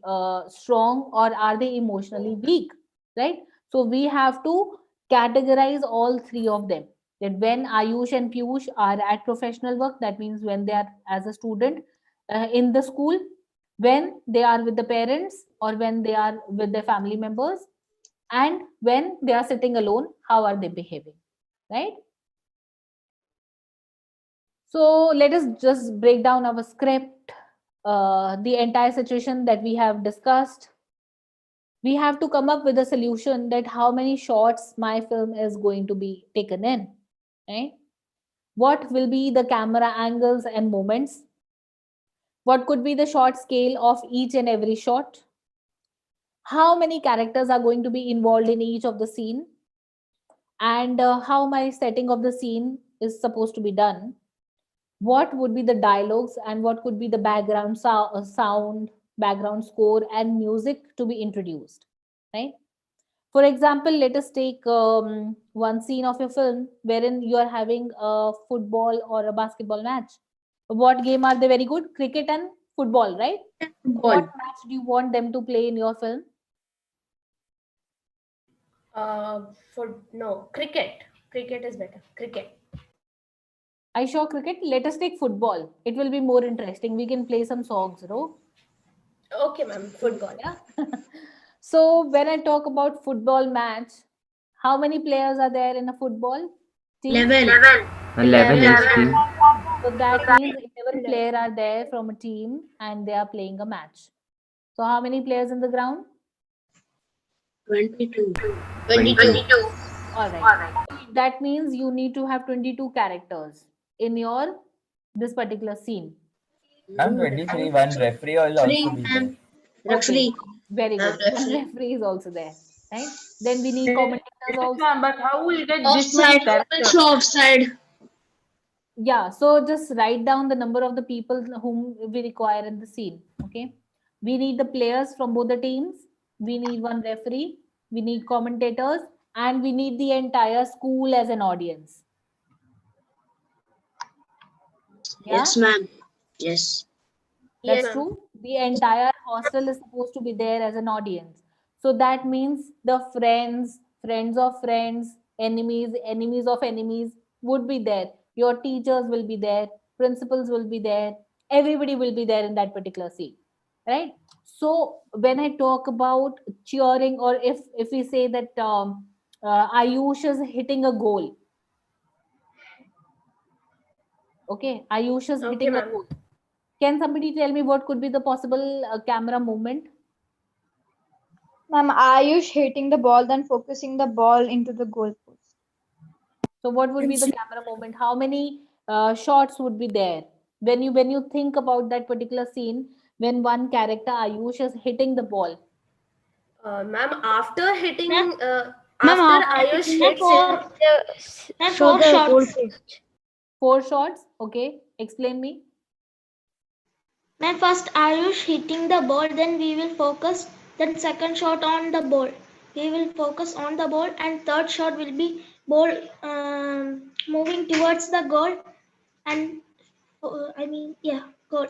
strong? Or are they emotionally weak? Right? So we have to categorize all three of them. That when Ayush and Piyush are at professional work, that means when they are as a student in the school, when they are with the parents, or when they are with their family members, and when they are sitting alone, how are they behaving? Right? So let us just break down our script, the entire situation that we have discussed. We have to come up with a solution that how many shots my film is going to be taken in, right? What will be the camera angles and moments? What could be the shot scale of each and every shot? How many characters are going to be involved in each of the scene? And how my setting of the scene is supposed to be done? What would be the dialogues and what could be the background sound, background score, and music to be introduced, right? For example, let us take one scene of your film wherein you are having a football or a basketball match. What game are they very good? Cricket and football, right? What match do you want them to play in your film? No, cricket. Cricket is better. Cricket. I show cricket. Let us take football. It will be more interesting. We can play some songs, no? Okay, ma'am. Football. Yeah. So when I talk about football match, how many players are there in a football team? 11. 11 each team. So that means 11 players are there from a team and they are playing a match. So how many players in the ground? 22. 22. All right. That means you need to have 22 characters in your this particular scene. I'm 23. One referee will also be there. Okay, very good. One referee is also there, right? Then we need commentators also. But how will get this many characters? Offside. Yeah, so just write down the number of the people whom we require in the scene. Okay, we need the players from both the teams. We need one referee. We need commentators, and we need the entire school as an audience. Yeah? Yes, ma'am. Yes. That's true. The entire hostel is supposed to be there as an audience. So that means the friends, friends of friends, enemies, enemies of enemies would be there. Your teachers will be there, principals will be there, everybody will be there in that particular scene. Right? So when I talk about cheering, or if we say that Ayush is hitting a goal. Okay, Ayush is hitting a goal. Can somebody tell me what could be the possible camera movement? Ma'am, Ayush hitting the ball, then focusing the ball into the goalpost. So what would be the camera movement? How many shots would be there? When you think about that particular scene, when one character Ayush is hitting the ball? Ma'am, after hitting, Ma'am, after after Ayush hitting hits him, four shots. 4 shots. Okay, explain me. Ma'am, first Ayush hitting the ball, then we will focus. Then second shot on the ball. We will focus on the ball, and third shot will be ball moving towards the goal. And goal.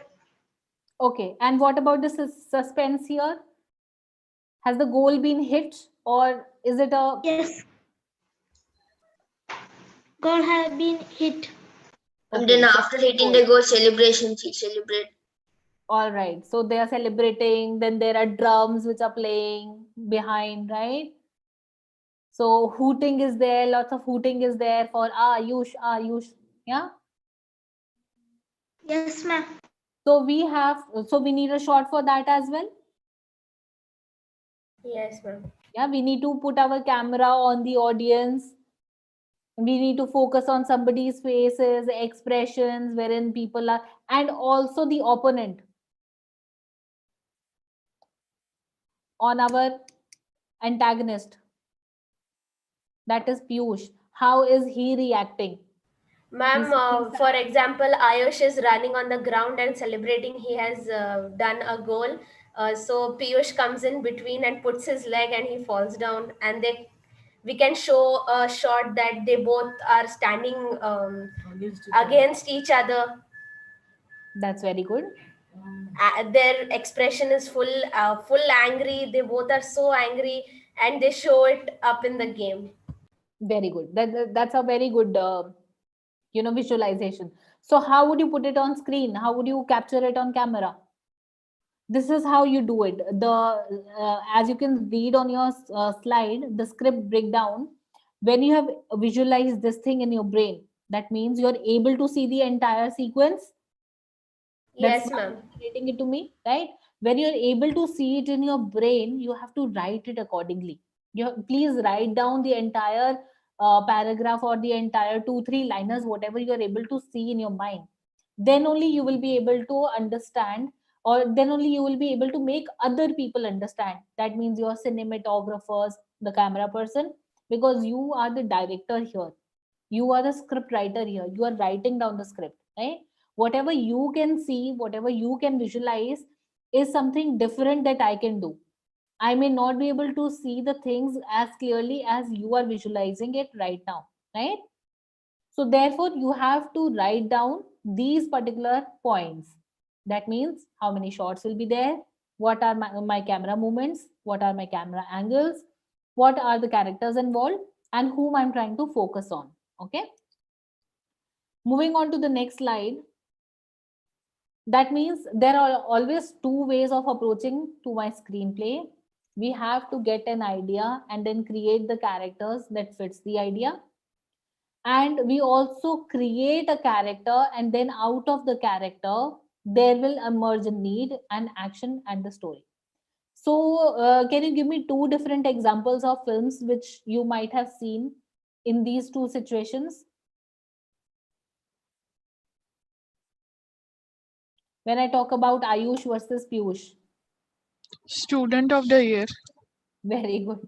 Okay, and what about the suspense here? Has the goal been hit, or is it a... Yes. Goal have been hit. And Okay, then so after hitting the goal, celebration, she celebrate. all right, so they are celebrating, then there are drums which are playing behind, right? So hooting is there, lots of hooting is there for Ayush, Ayush, yeah? Yes, ma'am. So we need a shot for that as well. yes, ma'am. Yeah, we need to put our camera on the audience. We need to focus on somebody's faces, expressions, wherein people are, and also the opponent, on our antagonist, that is Piyush. How is he reacting? Ma'am, for example, Ayush is running on the ground and celebrating. He has done a goal. So Piyush comes in between and puts his leg, and he falls down. And we can show a shot that they both are standing against each other. That's very good. Their expression is full angry. They both are so angry, and they show it up in the game. Very good. That's a very good visualization. So how would you put it on screen? How would you capture it on camera? This is how you do it. As you can read on your slide, the script breakdown, when you have visualized this thing in your brain, that means you're able to see the entire sequence. Yes, ma'am. Relating it to me, right? When you're able to see it in your brain, you have to write it accordingly. Please write down the entire paragraph or the entire 2-3 liners, whatever you're able to see in your mind. Then only you will be able to understand, or then only you will be able to make other people understand. That means your cinematographers, the camera person, because you are the director here. You are the script writer here. You are writing down the script, right? Whatever you can see, whatever you can visualize is something different that I can do. I may not be able to see the things as clearly as you are visualizing it right now, right? So therefore you have to write down these particular points. That means how many shots will be there, what are my camera movements, what are my camera angles, what are the characters involved, and whom I'm trying to focus on. Okay, moving on to the next slide. That means there are always two ways of approaching to my screenplay. We have to get an idea and then create the characters that fits the idea, and we also create a character, and then out of the character there will emerge a need and action and the story. So can you give me two different examples of films which you might have seen in these two situations? When I talk about Ayush versus Piyush. Student of the Year. Very good.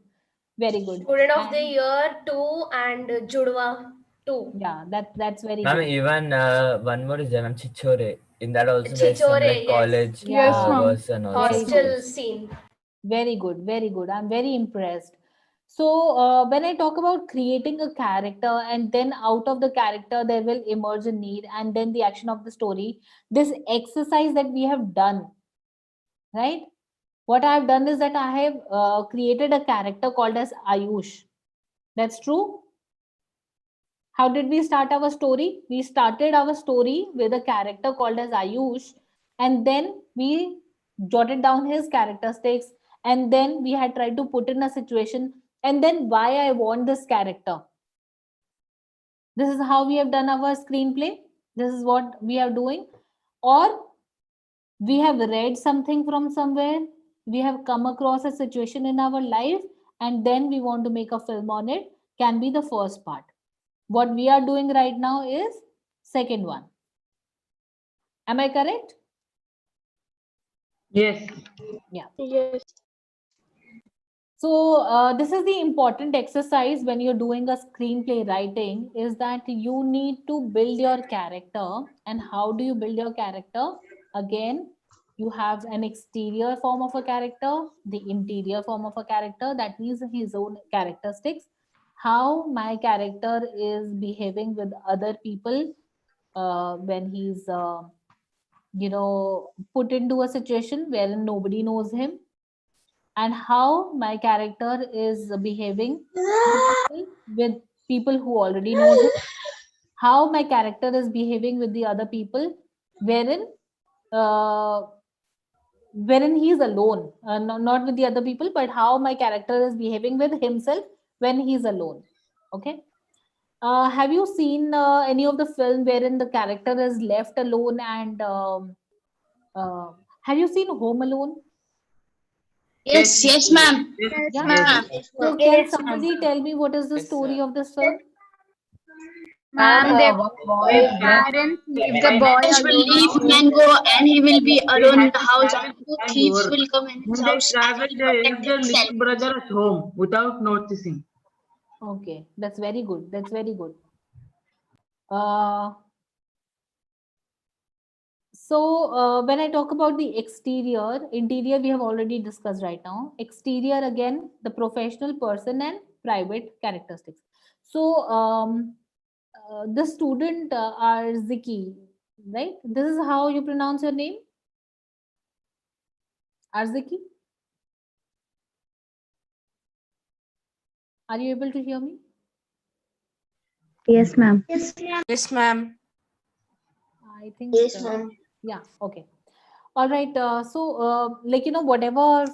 Very good. Student of the Year 2 and Judwa 2. Yeah, that's very Ma'am, good. even one more is there, ma'am, Chichore. In that also there's Chichore, some like yes. college Yes, ma'am. version also. Hostel scene. Very good, very good. I'm very impressed. So when I talk about creating a character and then out of the character there will emerge a need and then the action of the story, this exercise that we have done, right? What I have done is that I have created a character called as Ayush. That's true. How did we start our story? We started our story with a character called as Ayush, and then we jotted down his characteristics, and then we had tried to put in a situation, and then why I want this character. This is how we have done our screenplay. This is what we are doing. Or we have read something from somewhere, we have come across a situation in our life, and then we want to make a film on it, can be the first part. What we are doing right now is second one. Am I correct? Yes. Yeah. Yes. So this is the important exercise when you're doing a screenplay writing, is that you need to build your character. And how do you build your character? Again, you have an exterior form of a character, the interior form of a character, that means his own characteristics, how my character is behaving with other people when he's put into a situation wherein nobody knows him, and how my character is behaving with people who already knows him, how my character is behaving with the other people wherein uh, wherein he is alone, not with the other people, but how my character is behaving with himself when he's alone. Okay. Have you seen any of the film wherein the character is left alone, and uh, have you seen Home Alone? Yes, yes, ma'am. Yes. Yes, Yeah. ma'am. So can somebody tell me what is the story of this film? Ma'am, their One boy went parents leave the when boy Parents will alone leave in Mango and he will be They alone in had the to house travel and to two find thieves work. will come in his When they house and traveled, he they protect left their himself. little brother at home without noticing. Okay, that's very good. That's very good. Uh, when I talk about the exterior, interior we have already discussed right now. Exterior, again, the professional person and private characteristics. So the student Arziki, right? This is how you pronounce your name, Arziki. Are you able to hear me? Yes, ma'am. Yes, ma'am. I think. Yes, ma'am. Yeah. Okay. All right. Whatever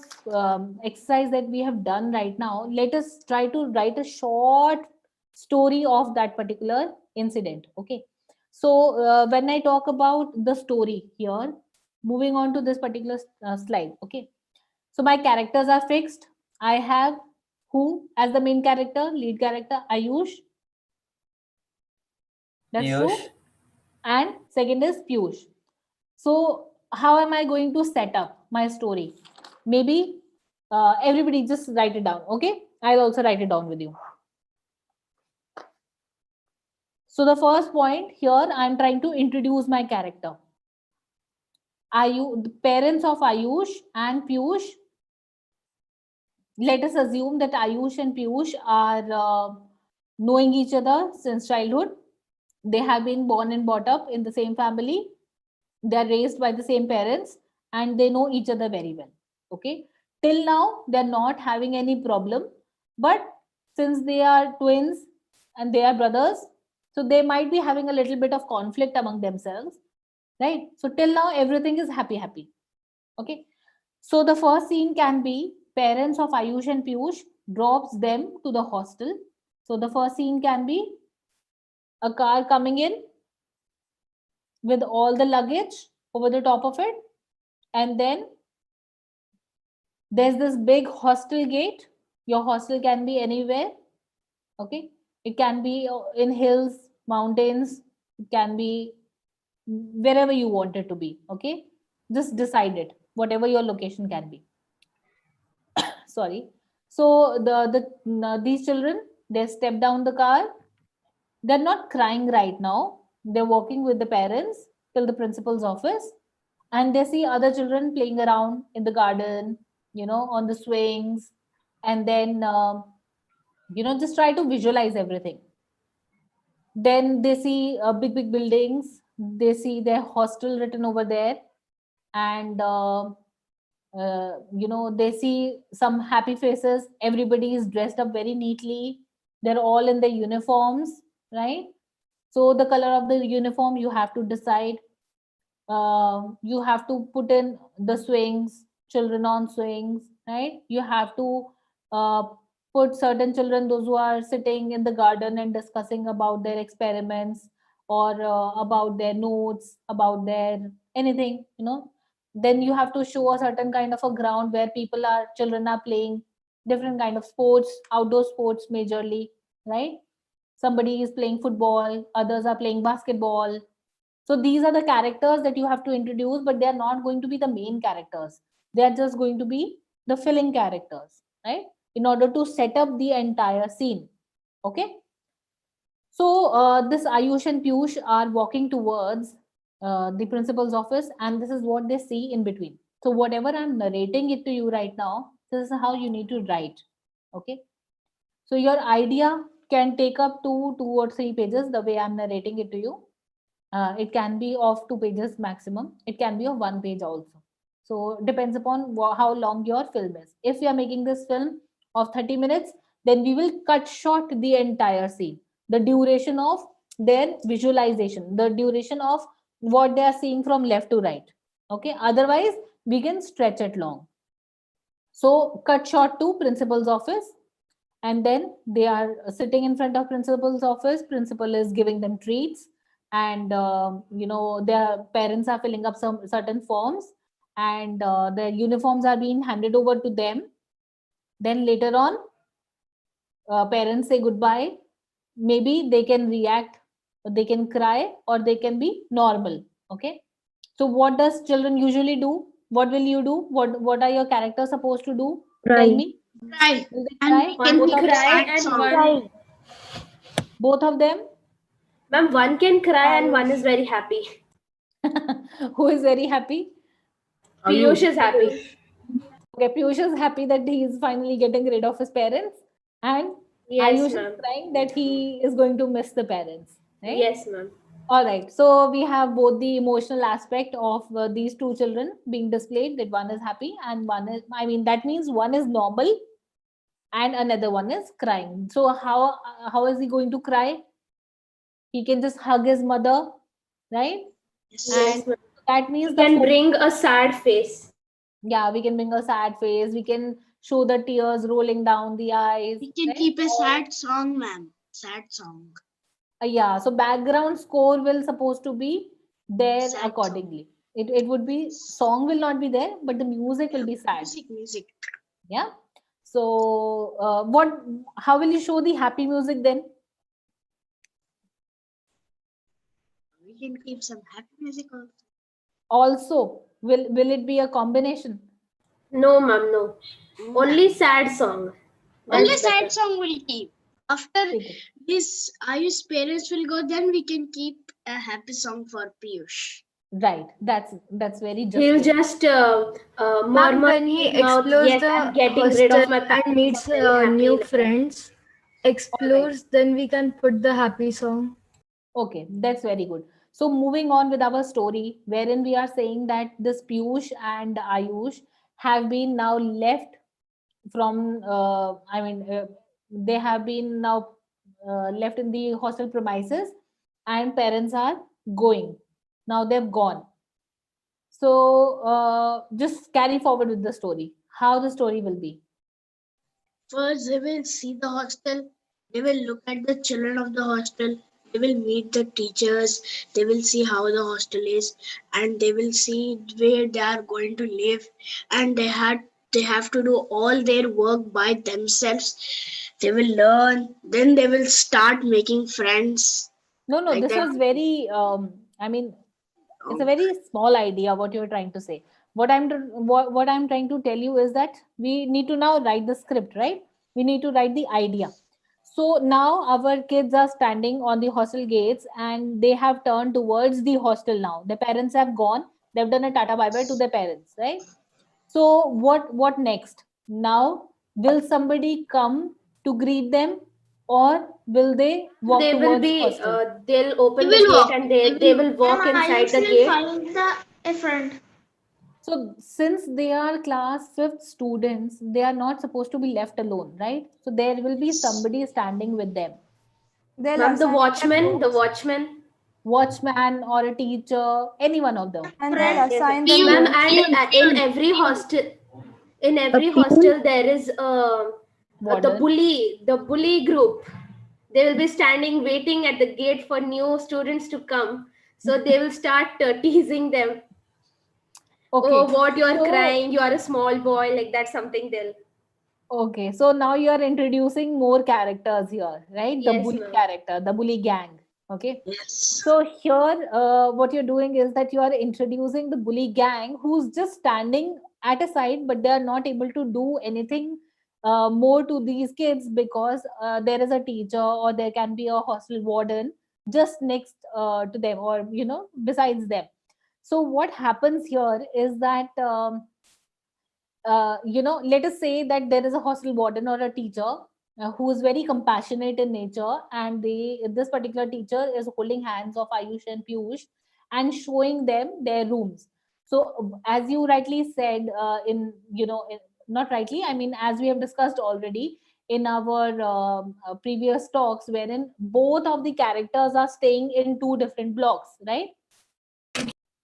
exercise that we have done right now, let us try to write a short story of that particular incident. Okay. So, when I talk about the story here, moving on to this particular slide. Okay. So, my characters are fixed. I have who as the main character, lead character, Ayush. That's true. Piyush. And second is Piyush. So, how am I going to set up my story? Maybe everybody just write it down. Okay, I'll also write it down with you. So, the first point here, I'm trying to introduce my character. The parents of Ayush and Piyush. Let us assume that Ayush and Piyush are knowing each other since childhood. They have been born and brought up in the same family. They are raised by the same parents and they know each other very well. Okay. Till now, they're not having any problem. But since they are twins and they are brothers, so they might be having a little bit of conflict among themselves. Right. So till now, everything is happy, happy. Okay. So the first scene can be parents of Ayush and Piyush drops them to the hostel. So the first scene can be a car coming in with all the luggage over the top of it, and then there's this big hostel gate. Your hostel can be anywhere. Okay, it can be in hills, mountains, it can be wherever you want it to be. Okay, just decide it, whatever your location can be. Sorry. So these children, they step down the car. They're not crying right now, they're walking with the parents till the principal's office, and they see other children playing around in the garden, on the swings, and then just try to visualize everything. Then they see big big buildings, they see their hostel written over there, and they see some happy faces. Everybody is dressed up very neatly, they're all in their uniforms, right? So the color of the uniform you have to decide. You have to put in the swings, children on swings, right? You have to uh, put certain children, those who are sitting in the garden and discussing about their experiments, or about their notes, about their anything, then you have to show a certain kind of a ground where children are playing different kind of sports, outdoor sports majorly, right? Somebody is playing football, others are playing basketball. So these are the characters that you have to introduce, but they are not going to be the main characters. They are just going to be the filling characters, right? In order to set up the entire scene. Okay. So this Ayush and Piyush are walking towards the principal's office, and this is what they see in between. So whatever I'm narrating it to you right now, this is how you need to write. Okay. So your idea can take up to 2 or 3 pages the way I'm narrating it to you. It can be of 2 pages maximum. It can be of 1 page also. So depends upon how long your film is. If we are making this film of 30 minutes, then we will cut short the entire scene. The duration of their visualization, the duration of what they are seeing from left to right. Okay. Otherwise, we can stretch it long. So cut short to principal's office, and then they are sitting in front of principal's office. Principal is giving them treats, and their parents are filling up some certain forms, and their uniforms are being handed over to them. Then later on, parents say goodbye. Maybe they can react, they can cry, or they can be normal. Okay. So what does children usually do? What will you do? What are your characters supposed to do? Tell me. Cry. Will they And cry? we can Both keep of a them? sad and song. one, Both of them? ma'am, one can cry and one is very happy. Who is very happy? Piyush is happy. Okay, Piyush is happy that he is finally getting rid of his parents, and Yes, Ayush is ma'am. crying that he is going to miss the parents. Right? Yes, ma'am. All right. So we have both the emotional aspect of these two children being displayed. That one is happy and one is, I mean, that means one is normal and another one is crying. So how is he going to cry? He can just hug his mother, right? Yes, And ma'am. that means We the can focus, bring a sad face. yeah, we can bring a sad face. We can show the tears rolling down the eyes. We can Right? keep a sad song, ma'am. Sad song. Yeah. So background score will supposed to be there Sad accordingly. It would be, song will not be there, but the music will be sad. Music. Yeah. So how will you show the happy music then? We can keep some happy music also. Also, will it be a combination? No, ma'am, no. Only sad song. Only That's sad better. song will keep. After this, Ayush's parents will go, then we can keep a happy song for Piyush. Right. That's very just. He'll just murmur When he in his mouth, explores yes, I'm the getting rid hostel of my parents. and meets I'm very happy, new like that. friends, explores, then we can put the happy song. Okay, that's very good. So moving on with our story, wherein we are saying that this Piyush and Ayush have been now left from, they have been now left in the hostel premises, and parents are going. Now they've gone. So just carry forward with the story. How the story will be. First, they will see the hostel. They will look at the children of the hostel. They will meet the teachers. They will see how the hostel is, and they will see where they are going to live. And they have to do all their work by themselves. They will learn. Then they will start making friends. No, Like this that. was very, it's a very small idea what you're trying to say. What I'm trying to tell you is that we need to now write the script, right? We need to write the idea. So now our kids are standing on the hostel gates and they have turned towards the hostel now. The parents have gone. They've done a tata bye bye to their parents, right? So what next? Now will somebody come to greet them, or will they walk They will towards be, hostel? they'll open They the will gate walk. and they will walk And inside Ayush the will gate. find a friend. So since they are class 5th students, they are not supposed to be left alone, right? So there will be somebody standing with them. Ma'am, the watchman. Watchman or a teacher, any one of them. And they'll assign them Ma'am, roles. and in every hostel there is the Warden. bully group. They will be standing waiting at the gate for new students to come. So they will start teasing them. Okay. Oh, what you are So- crying? You are a small boy, like that. Something they'll. Okay, so now you are introducing more characters here, right? The Yes, bully ma'am. character, the bully gang. Okay. Yes. So here, what you're doing is that you are introducing the bully gang who's just standing at a side, but they are not able to do anything more to these kids because there is a teacher or there can be a hostel warden just next to them, or besides them. So what happens here is that let us say that there is a hostel warden or a teacher who is very compassionate in nature, and this particular teacher is holding hands of Ayush and Piyush and showing them their rooms. So as you rightly said, not rightly, I mean, as we have discussed already in our previous talks, wherein both of the characters are staying in two different blocks, right?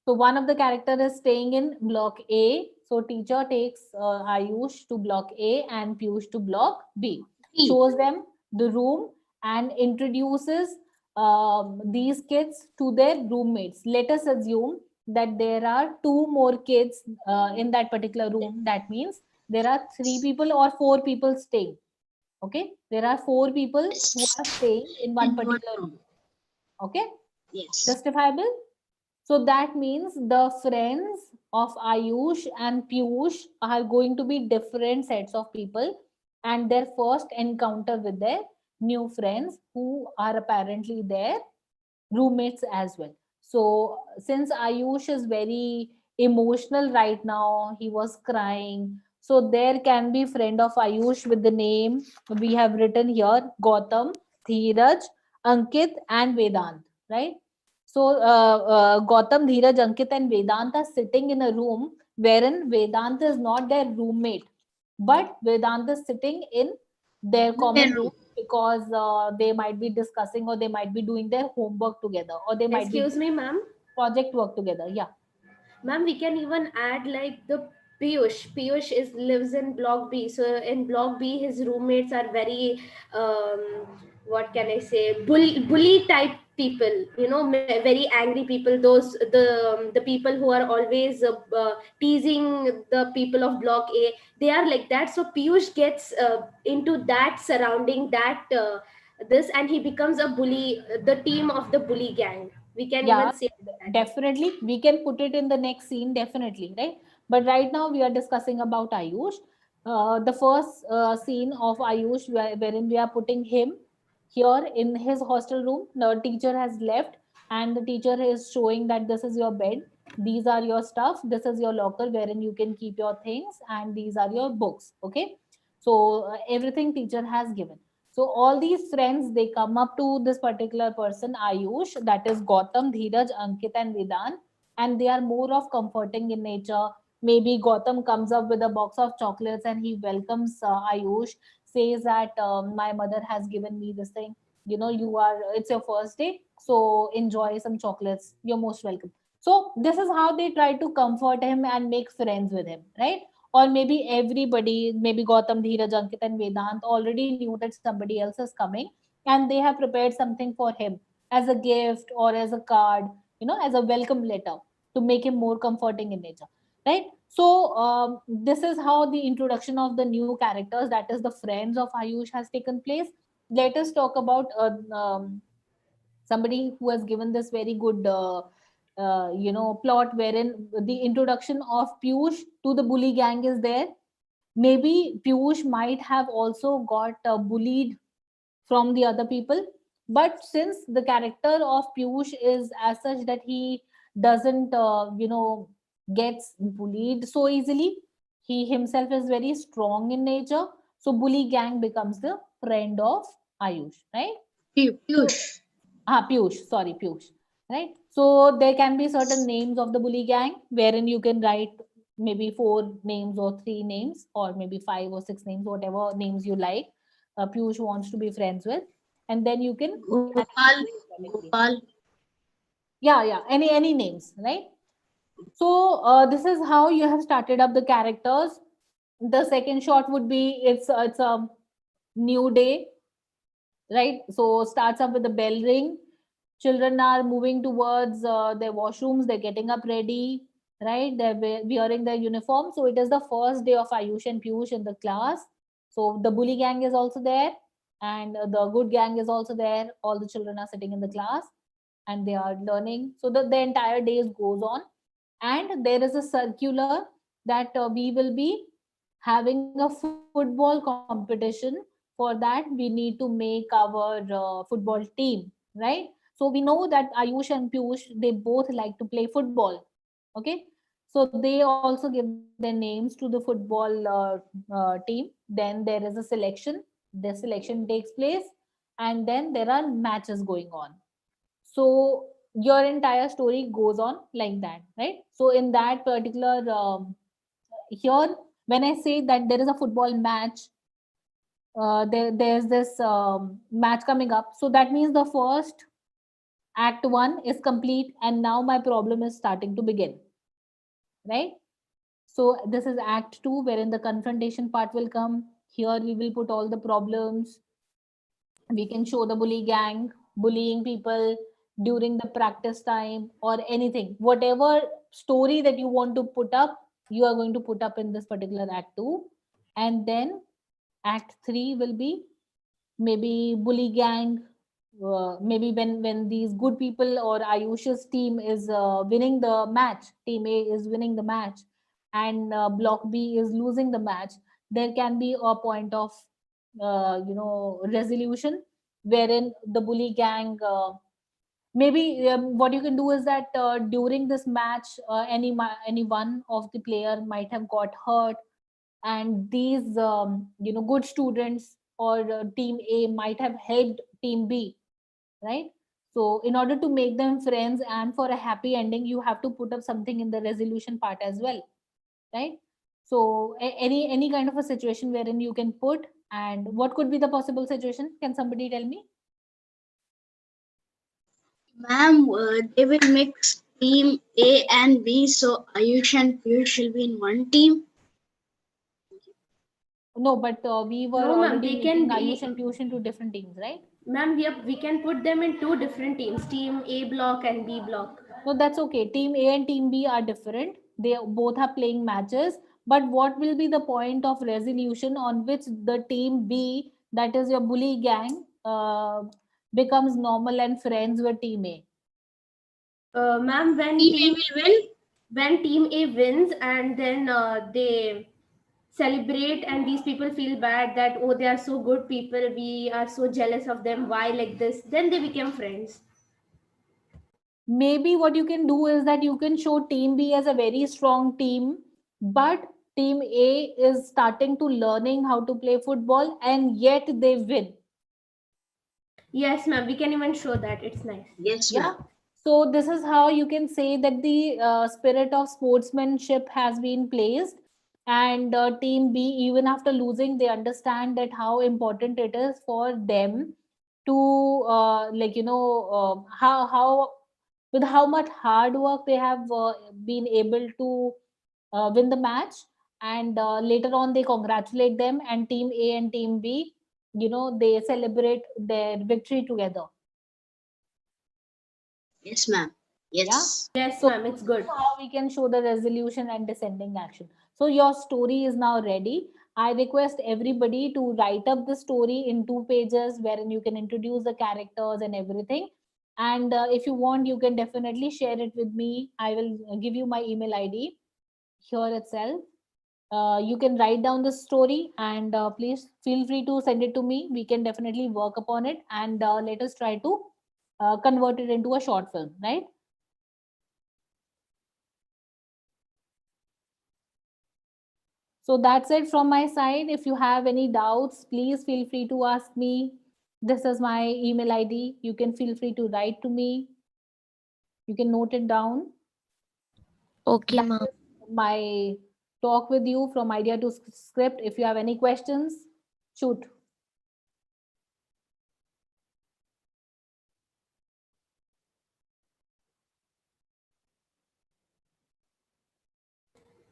So one of the character is staying in block A. So teacher takes Ayush to block A and Piyush to block B. Shows them the room and introduces these kids to their roommates. Let us assume that there are two more kids in that particular room. That means there are three people or four people staying. Okay, there are four people who are staying in one particular room. Okay, Yes. justifiable. So that means the friends of Ayush and Piyush are going to be different sets of people, and their first encounter with their new friends who are apparently their roommates as well. So since Ayush is very emotional right now, he was crying. So there can be friend of Ayush with the name we have written here: Gautam, Dheeraj, Ankit, and Vedant. Right. So Gautam, Dheeraj, Ankit, and Vedant are sitting in a room wherein Vedant is not their roommate, but Vedant is sitting in their common room because they might be discussing, or they might be doing their homework together, or they might be Excuse me, ma'am. project work together. Yeah. Ma'am, we can even add like the Piyush. Piyush is lives in block B. So in block B, his roommates are very what can I say, bully type people. Very angry people. Those the people who are always teasing the people of block A. They are like that. So Piyush gets into that surrounding that this, and he becomes a bully. The team of the bully gang. We can Yeah, even say that. definitely we can put it in the next scene, definitely, right? But right now we are discussing about Ayush. The first scene of Ayush, wherein we are putting him here in his hostel room. The teacher has left, and the teacher is showing that this is your bed, these are your stuff, this is your locker wherein you can keep your things, and these are your books. Okay, so everything teacher has given. So all these friends, they come up to this particular person, Ayush, that is Gautam, Dheeraj, Ankit, and Vedant, and they are more of comforting in nature. Maybe Gautam comes up with a box of chocolates and he welcomes Ayush, says that my mother has given me this thing. It's your first day, so enjoy some chocolates. You're most welcome. So this is how they try to comfort him and make friends with him, right? Or maybe everybody, maybe Gautam, Dheeraj, Ankit, and Vedant already knew that somebody else is coming, and they have prepared something for him as a gift or as a card, as a welcome letter to make him more comforting in nature, right? So this is how the introduction of the new characters, that is the friends of Ayush, has taken place. Let us talk about somebody who has given this very good plot, wherein the introduction of Piyush to the bully gang is there. Maybe Piyush might have also got bullied from the other people, but since the character of Piyush is as such that he doesn't gets bullied so easily, he himself is very strong in nature, so bully gang becomes the friend of Ayush, right? Piyush. Piyush, sorry, Piyush, right? So there can be certain names of the bully gang wherein you can write maybe four names or three names, or maybe five or six names, whatever names you like. Piyush wants to be friends with, and then you can Gopal. Gopal. yeah, any names, right? So this is how you have started up the characters. The second shot would be it's a new day, right? So starts up with the bell ring. Children are moving towards their washrooms. They're getting up ready, right? They're wearing their uniform. So it is the first day of Ayush and Piyush in the class. So the bully gang is also there, and the good gang is also there. All the children are sitting in the class. and they are learning. So the entire day goes on, and there is a circular that we will be having a football competition. For that, we need to make our football team, right? So we know that Ayush and Piyush, they both like to play football. Okay, so they also give their names to the football team. Then there is a selection. The selection takes place, and then there are matches going on. So your entire story goes on like that, right? So in that particular here, when I say that there is a football match, there's this match coming up. So that means the first act one is complete, and now my problem is starting to begin, right? So this is act two, wherein the confrontation part will come. Here we will put all the problems. We can show the bully gang bullying people during the practice time or anything. Whatever story that you want to put up, you are going to put up in this particular act two. And then act three will be maybe bully gang. Maybe when these good people or Ayush's team is winning the match, team A is winning the match, and block B is losing the match, there can be a point of resolution, wherein the bully gang maybe what you can do is that during this match any one of the player might have got hurt, and these good students or team A might have helped team B, right? So in order to make them friends and for a happy ending, you have to put up something in the resolution part as well, right? So any kind of a situation wherein you can put, and what could be the possible situation? Can somebody tell me? Ma'am, they will mix team A and B, so Ayush and Piyush will be in one team. No, but we were No, ma'am, already they making can Ayush be. and Piyush into different teams, right? Ma'am, yep, we can put them in two different teams, team A block and B block. No, that's okay. Team A and Team B are different. They both are playing matches. But what will be the point of resolution on which the Team B, that is your bully gang, becomes normal and friends with Team A? Ma'am, when Team A will win. when team A wins and then they celebrate and these people feel bad that oh they are so good people, we are so jealous of them, why like this, then they become friends. Maybe what you can do is that you can show Team B as a very strong team, but Team A is starting to learning how to play football, and yet they win. Yes ma'am, we can even show that. It's nice. Yes, Yeah. ma'am. So this is how you can say that the spirit of sportsmanship has been placed, and Team B, even after losing, they understand that how important it is for them to how with how much hard work they have been able to win the match, and later on they congratulate them, and Team A and Team B, they celebrate their victory together. Yes, ma'am. Yeah. Yes. Yes So ma'am, it's good. how we can show the resolution and descending action. So your story is now ready. I request everybody to write up the story in 2 pages, wherein you can introduce the characters and everything. And if you want, you can definitely share it with me. I will give you my email ID here itself. You can write down the story, and please feel free to send it to me. We can definitely work upon it, and let us try to convert it into a short film, right? So that's it from my side. If you have any doubts, please feel free to ask me. This is my email ID. You can feel free to write to me. You can note it down. Okay, That ma'am. is my talk with you from idea to script. If you have any questions, shoot.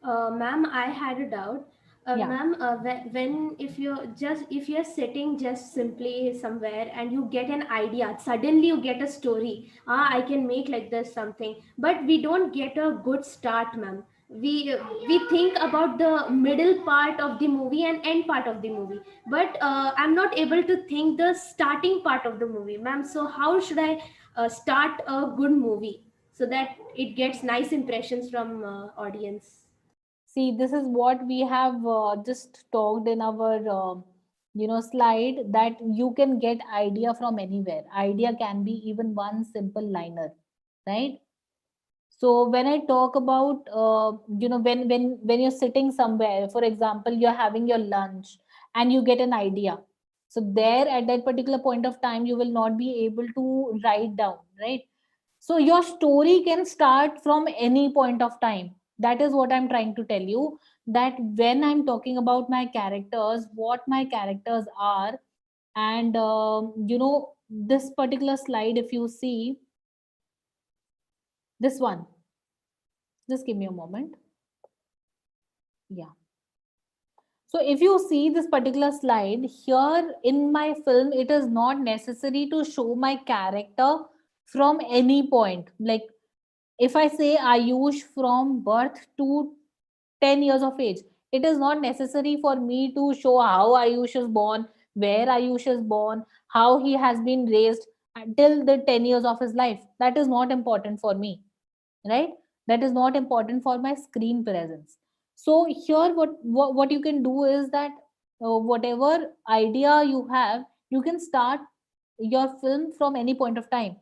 Ma'am, I had a doubt. Yeah. Ma'am, when if you're sitting just simply somewhere and you get an idea, suddenly you get a story. I can make like this something, but we don't get a good start, ma'am. we think about the middle part of the movie and end part of the movie, but I'm not able to think the starting part of the movie, ma'am. So how should I start a good movie so that it gets nice impressions from audience? See, this is what we have just talked in our slide, that you can get idea from anywhere. Idea can be even one simple liner, right? So when I talk about when you're sitting somewhere, for example, you're having your lunch and you get an idea. So there at that particular point of time, you will not be able to write down, right? So your story can start from any point of time. That is what I'm trying to tell you. That when I'm talking about my characters, what my characters are, and this particular slide, if you see this one, just give me a moment. Yeah. So if you see this particular slide here in my film, it is not necessary to show my character from any point. Like if I say Ayush from birth to 10 years of age, it is not necessary for me to show how Ayush is born, where Ayush is born, how he has been raised until the 10 years of his life. That is not important for me, right? That is not important for my screen presence. So here what you can do is that whatever idea you have, you can start your film from any point of time.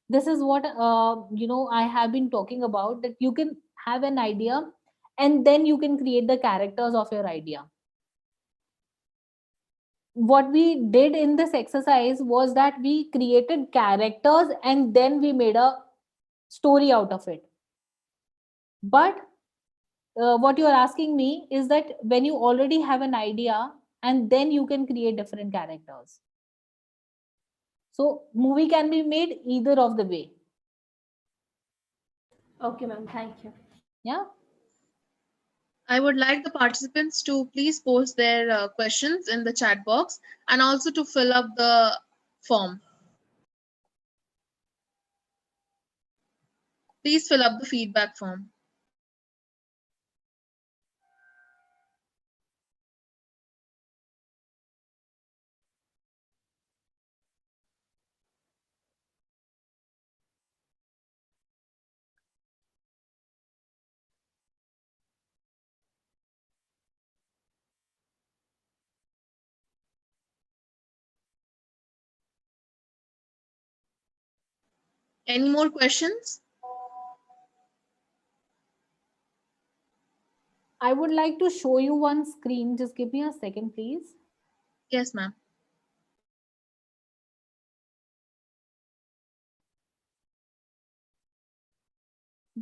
This is what I have been talking about, that you can have an idea and then you can create the characters of your idea. What we did in this exercise was that we created characters and then we made a story out of it. But what you are asking me is that when you already have an idea and then you can create different characters. So movie can be made either of the way. Okay, ma'am. Thank you. Yeah. I would like the participants to please post their questions in the chat box and also to fill up the form. Please fill up the feedback form. Any more questions? I would like to show you one screen. Just give me a second, please. Yes, ma'am.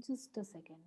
Just a second.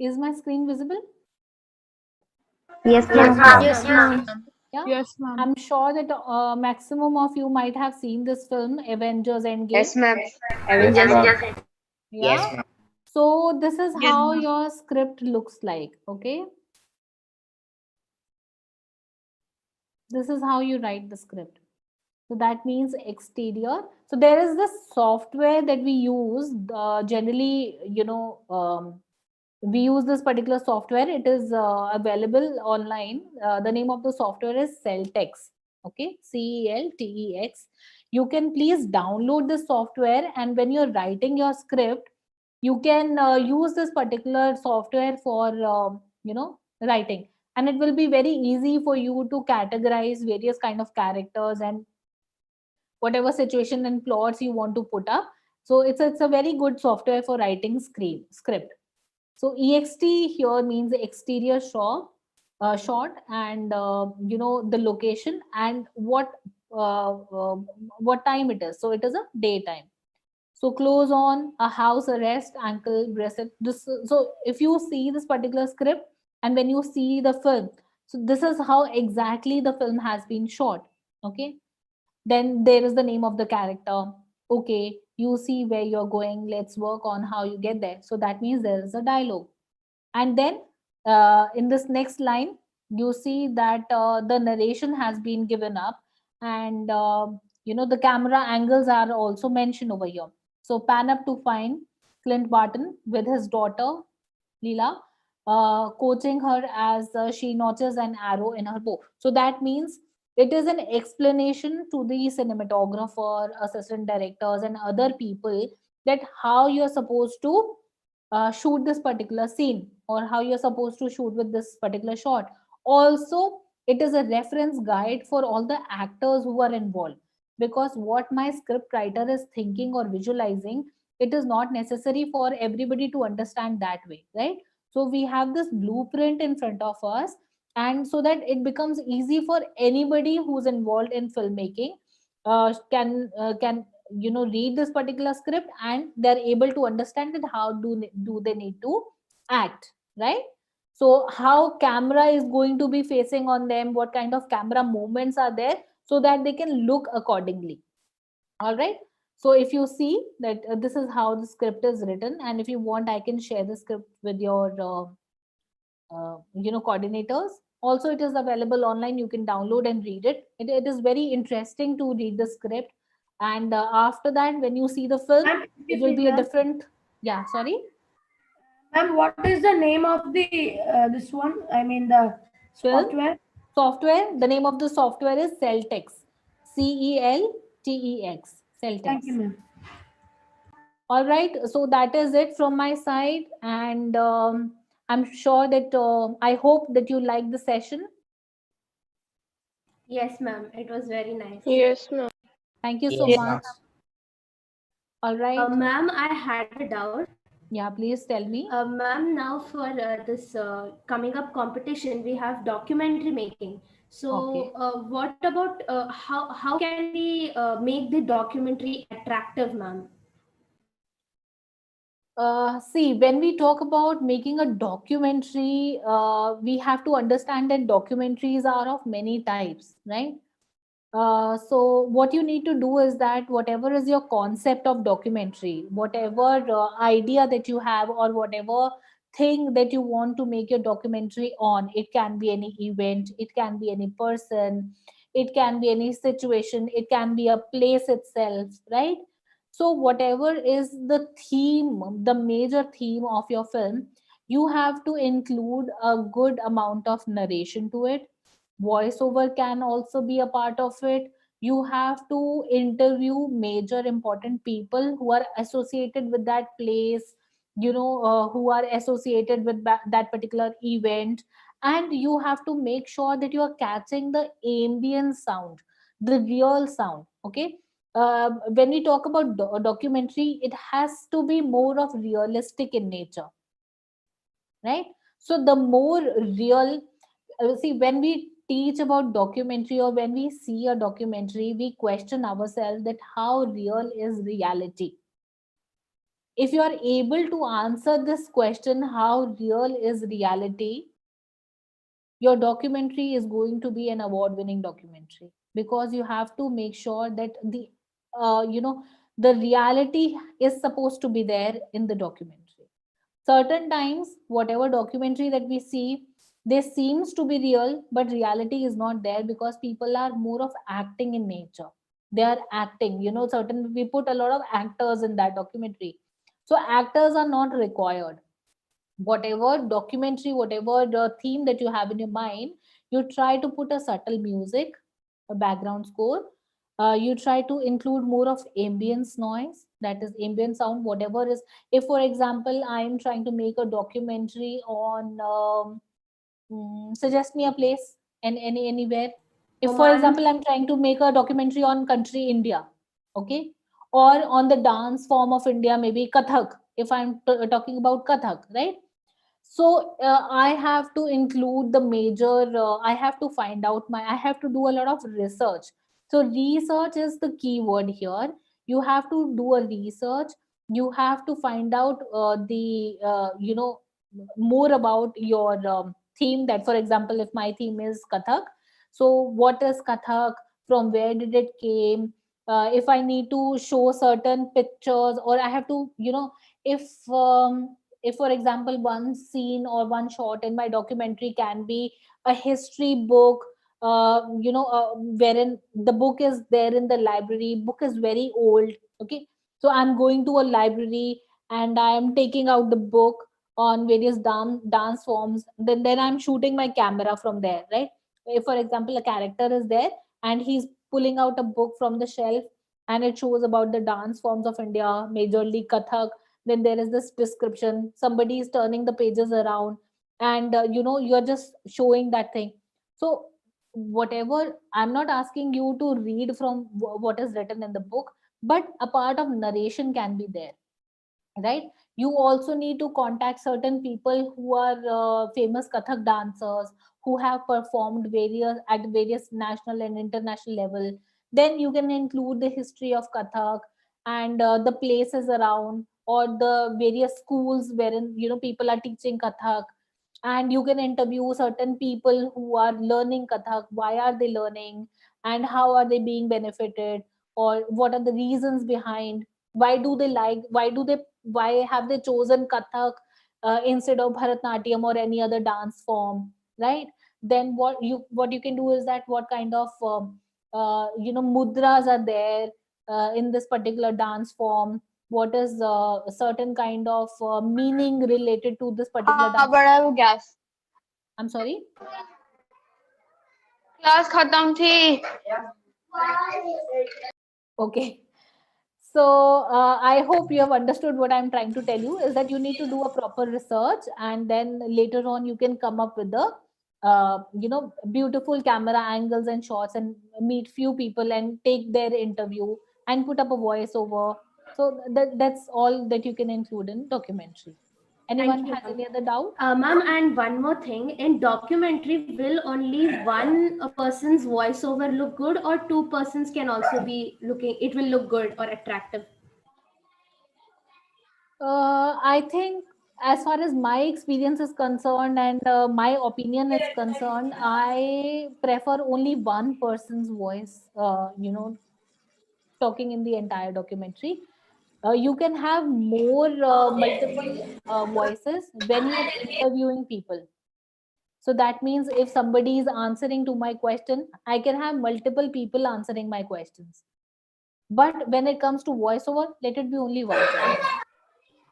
Is my screen visible? Yes, Yes, ma'am. ma'am. Yes, ma'am. Yeah. Yes, ma'am. I'm sure that maximum of you might have seen this film, Avengers Endgame. Yes, ma'am. Yes, Avengers. ma'am. Yeah. So this is Yes, how ma'am. your script looks like. Okay. This is how you write the script. So that means exterior. So there is this software that we use generally, we use this particular software. It is available online. The name of the software is Celtex. Okay, Celtex. You can please download this software, and when you're writing your script, you can use this particular software for writing, and it will be very easy for you to categorize various kind of characters and whatever situation and plots you want to put up. So it's a very good software for writing script. So ext here means the exterior shot, and the location and what time it is. So it is a daytime. So close on, a house arrest, ankle bracelet. So if you see this particular script and when you see the film, so this is how exactly the film has been shot. Okay. Then there is the name of the character. Okay, you see where you're going. Let's work on how you get there. So that means there is a dialogue. And then in this next line, you see that the narration has been given up, and the camera angles are also mentioned over here. So pan up to find Clint Barton with his daughter Leela, coaching her as she notches an arrow in her bow. So that means it is an explanation to the cinematographer, assistant directors, and other people that how you're supposed to shoot this particular scene, or how you're supposed to shoot with this particular shot. Also, it is a reference guide for all the actors who are involved, because what my script writer is thinking or visualizing, it is not necessary for everybody to understand that way, right? So we have this blueprint in front of us, and so that it becomes easy for anybody who's involved in filmmaking, can read this particular script, and they're able to understand that how do they need to act, right? So how camera is going to be facing on them, what kind of camera movements are there, so that they can look accordingly. All right. So if you see that this is how the script is written, and if you want, I can share the script with your coordinators. Also, it is available online. You can download and read it. It is very interesting to read the script, and after that, when you see the film, it will be a different. Yeah, sorry. Ma'am, what is the name of the this one? I mean the Film software. software. The name of the software is Celtex. CELTEX. Celtex. Thank you, ma'am. All right. So that is it from my side, and I'm sure that I hope that you like the session. Yes, ma'am. It was very nice. Yes, ma'am. Thank you so Yes, ma'am. much. All right. Ma'am, I had a doubt. Yeah, please tell me. Ma'am, now for this coming up competition, we have documentary making. So, Okay. what about how can we make the documentary attractive, ma'am? See, when we talk about making a documentary, we have to understand that documentaries are of many types, right? So what you need to do is that whatever is your concept of documentary, whatever idea that you have, or whatever thing that you want to make your documentary on, it can be any event, it can be any person, it can be any situation, it can be a place itself, right? So whatever is the theme, the major theme of your film, you have to include a good amount of narration to it. Voiceover can also be a part of it. You have to interview major important people who are associated with that place, who are associated with that particular event. And you have to make sure that you are catching the ambient sound, the real sound. Okay. When we talk about documentary, it has to be more of realistic in nature, right? So the more real, see, when we teach about documentary, or when we see a documentary, we question ourselves that how real is reality. If you are able to answer this question, how real is reality, your documentary is going to be an award winning documentary, because you have to make sure that the reality is supposed to be there in the documentary. Certain times, whatever documentary that we see, they seems to be real, but reality is not there, because people are more of acting in nature. They are acting, certain, we put a lot of actors in that documentary. So actors are not required. Whatever documentary, whatever the theme that you have in your mind, you try to put a subtle music, a background score. You try to include more of ambience noise, that is ambient sound, whatever is. If for example I am trying to make a documentary on suggest me a place, and anywhere. If for Oman. example I'm trying to make a documentary on country India, okay? Or on the dance form of India, maybe Kathak, if I'm talking about Kathak, right? So I have to include the major, I have to find out I have to do a lot of research. So research is the key word here. You have to do a research. You have to find out more about your theme. That, for example, if my theme is Kathak, so what is Kathak? From where did it came? If I need to show certain pictures, or I have to, if if for example one scene or one shot in my documentary can be a history book, wherein the book is there in the library, book is very old, okay? So I'm going to a library and I am taking out the book on various dance forms, then I'm shooting my camera from there, right? If for example a character is there and he's pulling out a book from the shelf and it shows about the dance forms of India, majorly Kathak, then there is this description, somebody is turning the pages around, and you're just showing that thing. So whatever, I'm not asking you to read from what is written in the book, but a part of narration can be there, right? You also need to contact certain people who are famous Kathak dancers, who have performed various national and international level. Then you can include the history of Kathak and the places around, or the various schools wherein people are teaching Kathak. And you can interview certain people who are learning Kathak, why are they learning, and how are they being benefited, or what are the reasons behind, why do they like, why have they chosen Kathak instead of Bharatnatyam or any other dance form, right? Then what you can do is that what kind of mudras are there in this particular dance form, what is a certain kind of meaning related to this particular हाँ dance. बड़ा वो gas I'm sorry. Class खत्म थी. Okay. So I hope you have understood what I'm trying to tell you is that you need to do a proper research, and then later on you can come up with the beautiful camera angles and shots, and meet few people and take their interview and put up a voiceover. So that's all that you can include in documentary. Anyone Thank you, has ma'am. any other doubt? Ma'am, and one more thing. In documentary, will only one person's voiceover look good, or two persons can also be looking? It will look good or attractive. I think, as far as my experience is concerned and my opinion is concerned, I prefer only one person's voice, talking in the entire documentary. You can have more multiple voices when you're interviewing people. So that means if somebody is answering to my question, I can have multiple people answering my questions. But when it comes to voiceover, let it be only one person.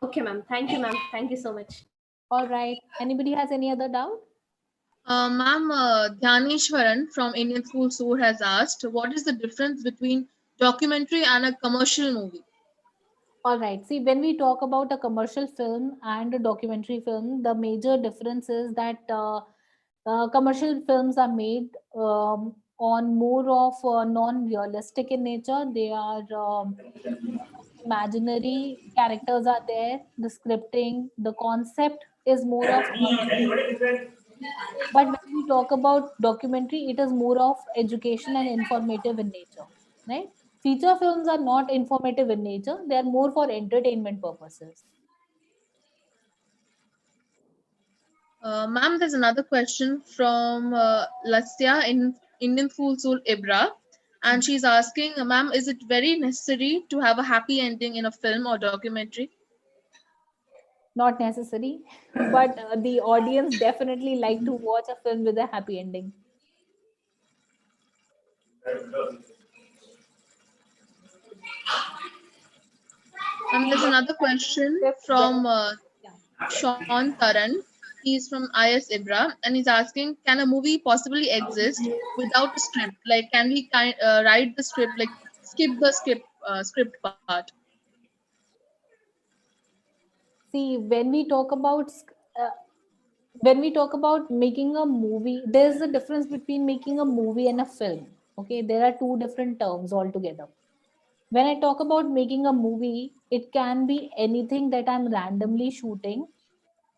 Okay, ma'am. Thank you, ma'am. Thank you so much. All right. Anybody has any other doubt? Ma'am, Dhyaneshwaran from Indian School Sur has asked, what is the difference between documentary and a commercial movie? All right. See, when we talk about a commercial film and a documentary film, the major difference is that commercial films are made on more of non-realistic in nature. They are imaginary characters are there. The scripting, the concept is more of non-realistic. But when we talk about documentary, it is more of education and informative in nature, right? Feature films are not informative in nature, they are more for entertainment purposes. Ma'am, there's another question from Lasya in Indian School Sur Ibra. And she's asking, ma'am, is it very necessary to have a happy ending in a film or documentary? Not necessary, but the audience definitely like to watch a film with a happy ending. There's another question from Sean Taran. He's from IS Ibra, and he's asking, can a movie possibly exist without a script? Like, can we write the script, like skip the script part? See, uh, when we talk about making a movie, there's a difference between making a movie and a film. Okay, there are two different terms altogether. When I talk about making a movie, it can be anything that I'm randomly shooting.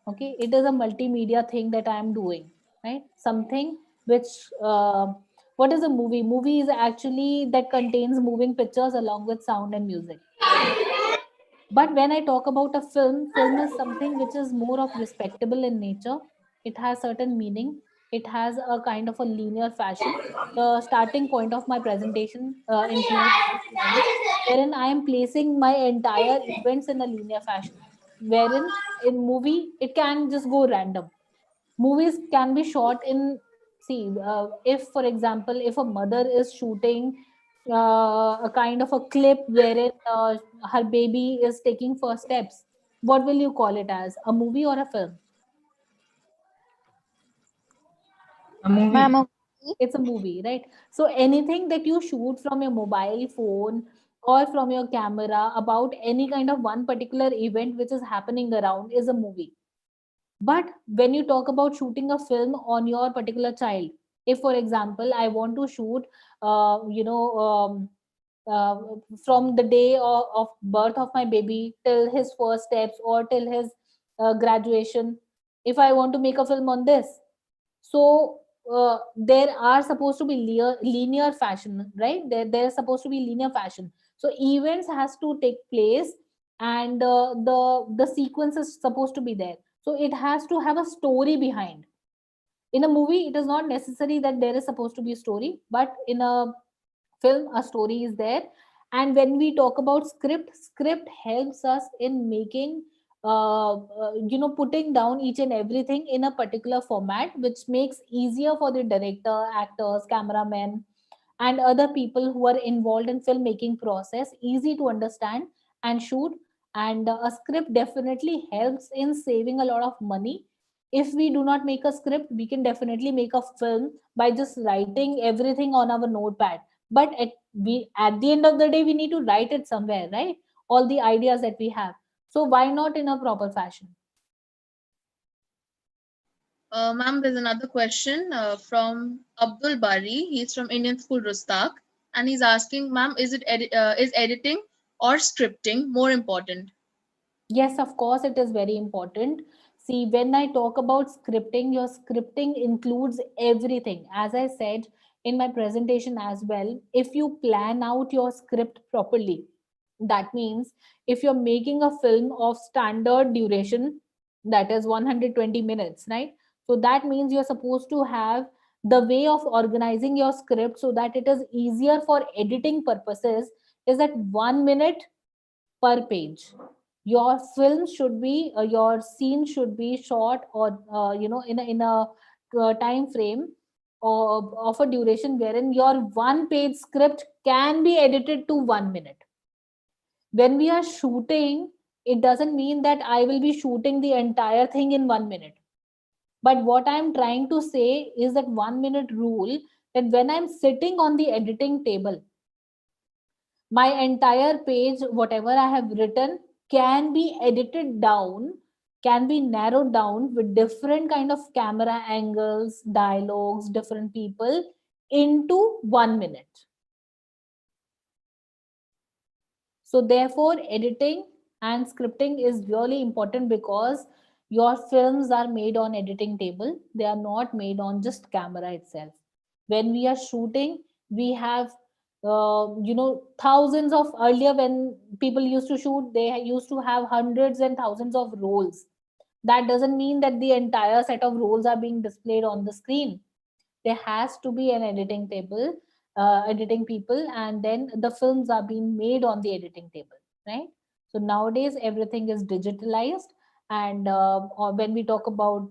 Okay, it is a multimedia thing that I am doing, right? Something which what is a movie is actually that contains moving pictures along with sound and music, right? But when I talk about a film is something which is more of respectable in nature. It has certain meaning. It has a kind of a linear fashion. The starting point of my presentation includes this line, wherein I am placing my entire events in a linear fashion. Wherein in movie it can just go random. Movies can be shot in, see, if for example, if a mother is shooting a kind of a clip wherein her baby is taking first steps, what will you call it as, a movie or a film? A movie. Ma'am, It's a movie, right? So anything that you shoot from your mobile phone or from your camera about any kind of one particular event which is happening around is a movie. But when you talk about shooting a film on your particular child, if for example I want to shoot, uh, from the day of birth of my baby till his first steps or till his graduation, if I want to make a film on this, so there are supposed to be linear fashion, right? There's supposed to be linear fashion. So events has to take place, and the sequence is supposed to be there. So it has to have a story behind. In a movie, it is not necessary that there is supposed to be a story, but in a film, a story is there. And when we talk about script helps us in making putting down each and everything in a particular format, which makes easier for the director, actors, cameramen, and other people who are involved in filmmaking process, easy to understand and shoot. And a script definitely helps in saving a lot of money. If we do not make a script, we can definitely make a film by just writing everything on our notepad. But at the end of the day, we need to write it somewhere, right? All the ideas that we have. So why not in a proper fashion? Ma'am, there's another question from Abdul Bari. He's from Indian School Rustak, and he's asking, ma'am, is editing or scripting more important? Yes, of course, it is very important. See, when I talk about scripting, your scripting includes everything. As I said in my presentation as well, if you plan out your script properly, that means if you're making a film of standard duration, that is 120 minutes, right? So that means you're supposed to have the way of organizing your script so that it is easier for editing purposes, is that 1 minute per page. Your film should be your scene should be short, or in a time frame of a duration wherein your one page script can be edited to 1 minute. When we are shooting, it doesn't mean that I will be shooting the entire thing in 1 minute. But what I'm trying to say is that 1 minute rule, that when I'm sitting on the editing table, my entire page, whatever I have written, can be edited down, can be narrowed down with different kind of camera angles, dialogues, different people into 1 minute. So therefore, editing and scripting is really important, because your films are made on editing table. They are not made on just camera itself. When we are shooting, we have thousands of, earlier when people used to shoot, they used to have hundreds and thousands of rolls. That doesn't mean that the entire set of rolls are being displayed on the screen. There has to be an editing table, editing people, and then the films are being made on the editing table, right? So nowadays everything is digitalized. And or when we talk about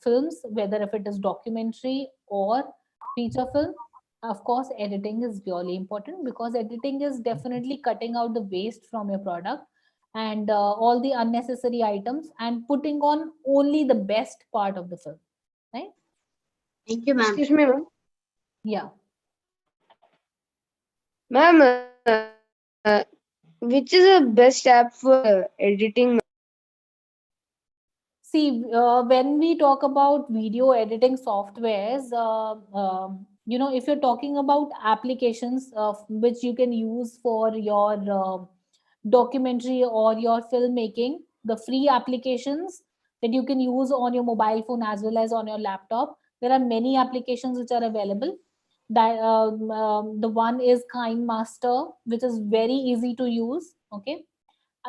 films, whether if it is documentary or feature film, of course editing is really important, because editing is definitely cutting out the waste from your product, and all the unnecessary items, and putting on only the best part of the film, right? Thank you, ma'am. Excuse me, ma'am. Yeah. Ma'am, which is the best app for editing? See, when we talk about video editing softwares, if you're talking about applications of which you can use for your documentary or your filmmaking, the free applications that you can use on your mobile phone as well as on your laptop, there are many applications which are available. That the one is Kind Master, which is very easy to use. Okay.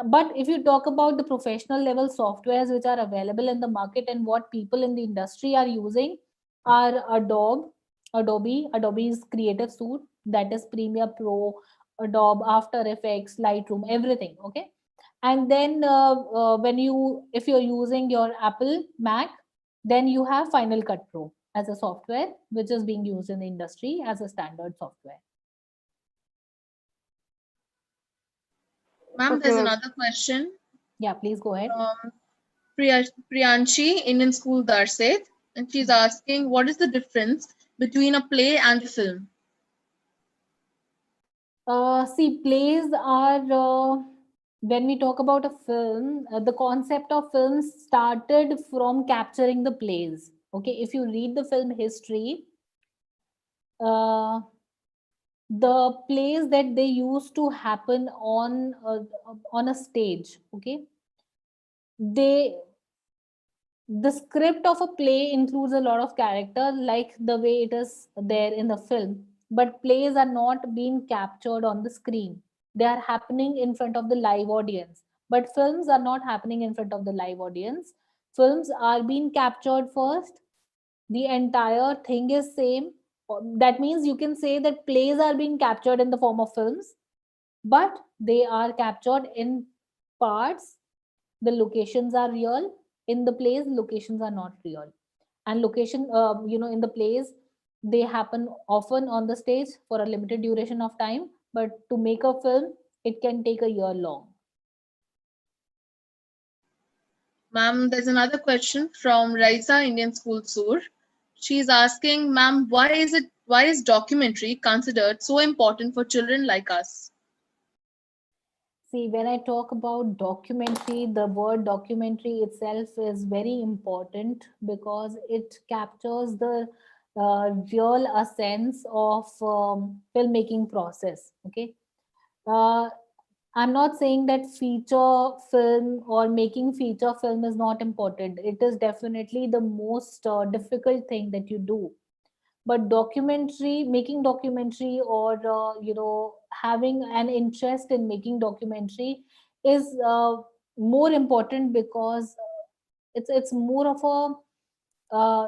But if you talk about the professional level softwares which are available in the market and what people in the industry are using are Adobe's Creative Suite, that is Premiere Pro, Adobe After Effects, Lightroom, everything. Okay. And then if you're using your Apple Mac, then you have Final Cut Pro as a software which is being used in the industry as a standard software. Ma'am, Okay, there's ma'am. another question Yeah, please go ahead. from Priyanshi, Indian School, Darset, and she's asking, what is the difference between a play and a film? See, plays are, when we talk about a film, the concept of films started from capturing the plays. Okay, if you read the film history, uh, the plays that they used to happen on a stage, okay, they the script of a play includes a lot of character like the way it is there in the film, but plays are not being captured on the screen. They are happening in front of the live audience, but films are not happening in front of the live audience. Films are being captured first. The entire thing is same. That means you can say that plays are being captured in the form of films, but they are captured in parts. The locations are real. In the plays, locations are not real. And location, in the plays, they happen often on the stage for a limited duration of time, but to make a film, it can take a year long. Ma'am, there's another question from Raisa, Indian School, Sur. She's asking, ma'am, why is documentary considered so important for children like us? See, when I talk about documentary, the word documentary itself is very important because it captures the real essence of filmmaking process. Okay. Uh, I'm not saying that feature film or making feature film is not important. It is definitely the most difficult thing that you do. But documentary, making documentary, or having an interest in making documentary is more important because it's more of a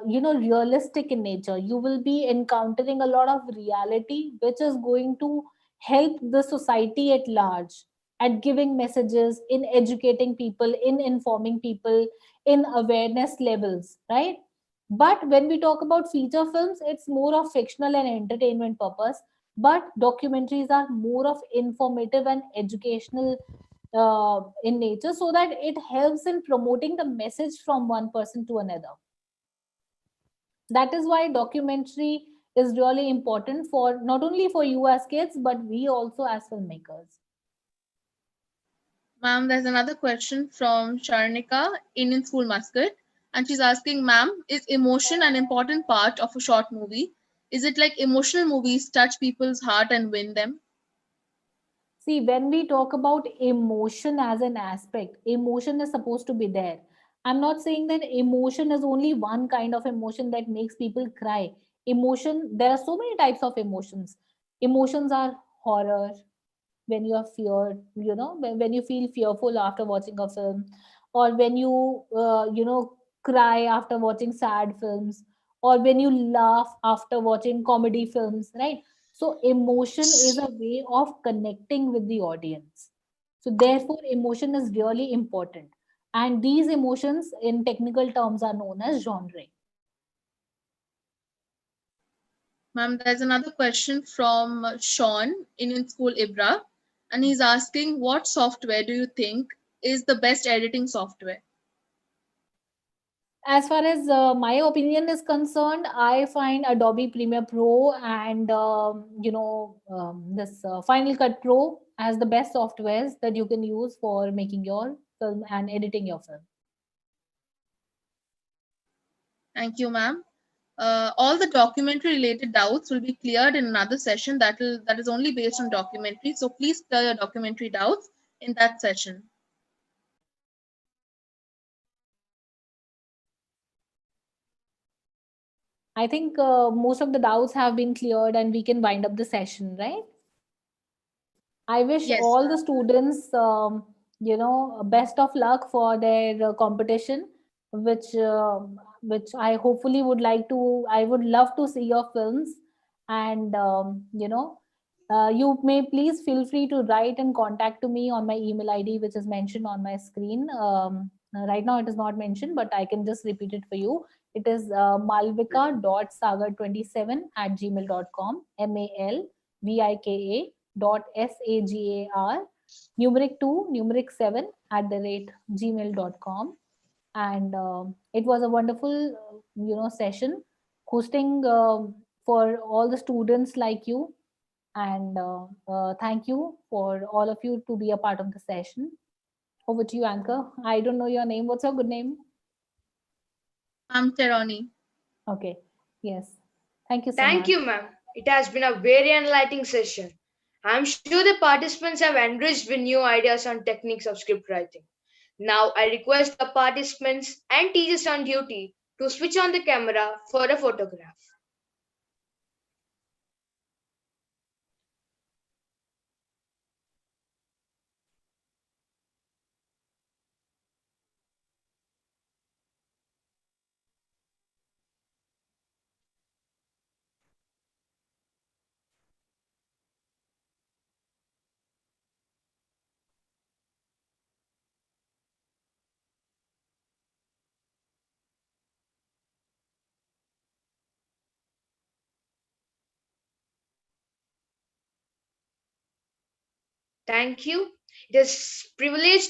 realistic in nature. You will be encountering a lot of reality which is going to help the society at large at giving messages, in educating people, in informing people, in awareness levels, right? But when we talk about feature films, it's more of fictional and entertainment purpose, but documentaries are more of informative and educational in nature, so that it helps in promoting the message from one person to another. That is why documentary is really important for not only for you as kids, but we also as filmmakers. Ma'am, there's another question from Sharnika, Indian School, Muscat, and she's asking, ma'am, is emotion an important part of a short movie? Is it like emotional movies touch people's heart and win them? See, when we talk about emotion as an aspect, emotion is supposed to be there. I'm not saying that emotion is only one kind of emotion that makes people cry. Emotion, there are so many types of emotions. Emotions are horror, when you are feared, when you feel fearful after watching a film, or when you cry after watching sad films, or when you laugh after watching comedy films, right? So emotion is a way of connecting with the audience. So therefore emotion is really important, and these emotions in technical terms are known as genre. Ma'am, there's another question from Sean, Indian School, Ibra, and he's asking, what software do you think is the best editing software? As far as my opinion is concerned, I find Adobe Premiere Pro and this Final Cut Pro as the best softwares that you can use for making your film and editing your film. Thank you, ma'am. All the documentary related doubts will be cleared in another session that is only based on documentary. So please clear your documentary doubts in that session. I think most of the doubts have been cleared and we can wind up the session, right? I wish Yes. all the students, best of luck for their competition, which I hopefully would like to. I would love to see your films, and you may please feel free to write and contact to me on my email ID, which is mentioned on my screen. Right now, it is not mentioned, but I can just repeat it for you. It is malvika.sagar27@gmail.com. malvika.sagar numeric 2 numeric 7 @gmail.com. And it was a wonderful session hosting for all the students like you. And thank you for all of you to be a part of the session. Over to you, Anchor. I don't know your name. What's your good name? I'm Terani. Okay. Yes. Thank you so Thank much. you, ma'am. It has been a very enlightening session. I'm sure the participants have enriched with new ideas on techniques of script writing. Now I request the participants and teachers on duty to switch on the camera for a photograph. Thank you. It is privilege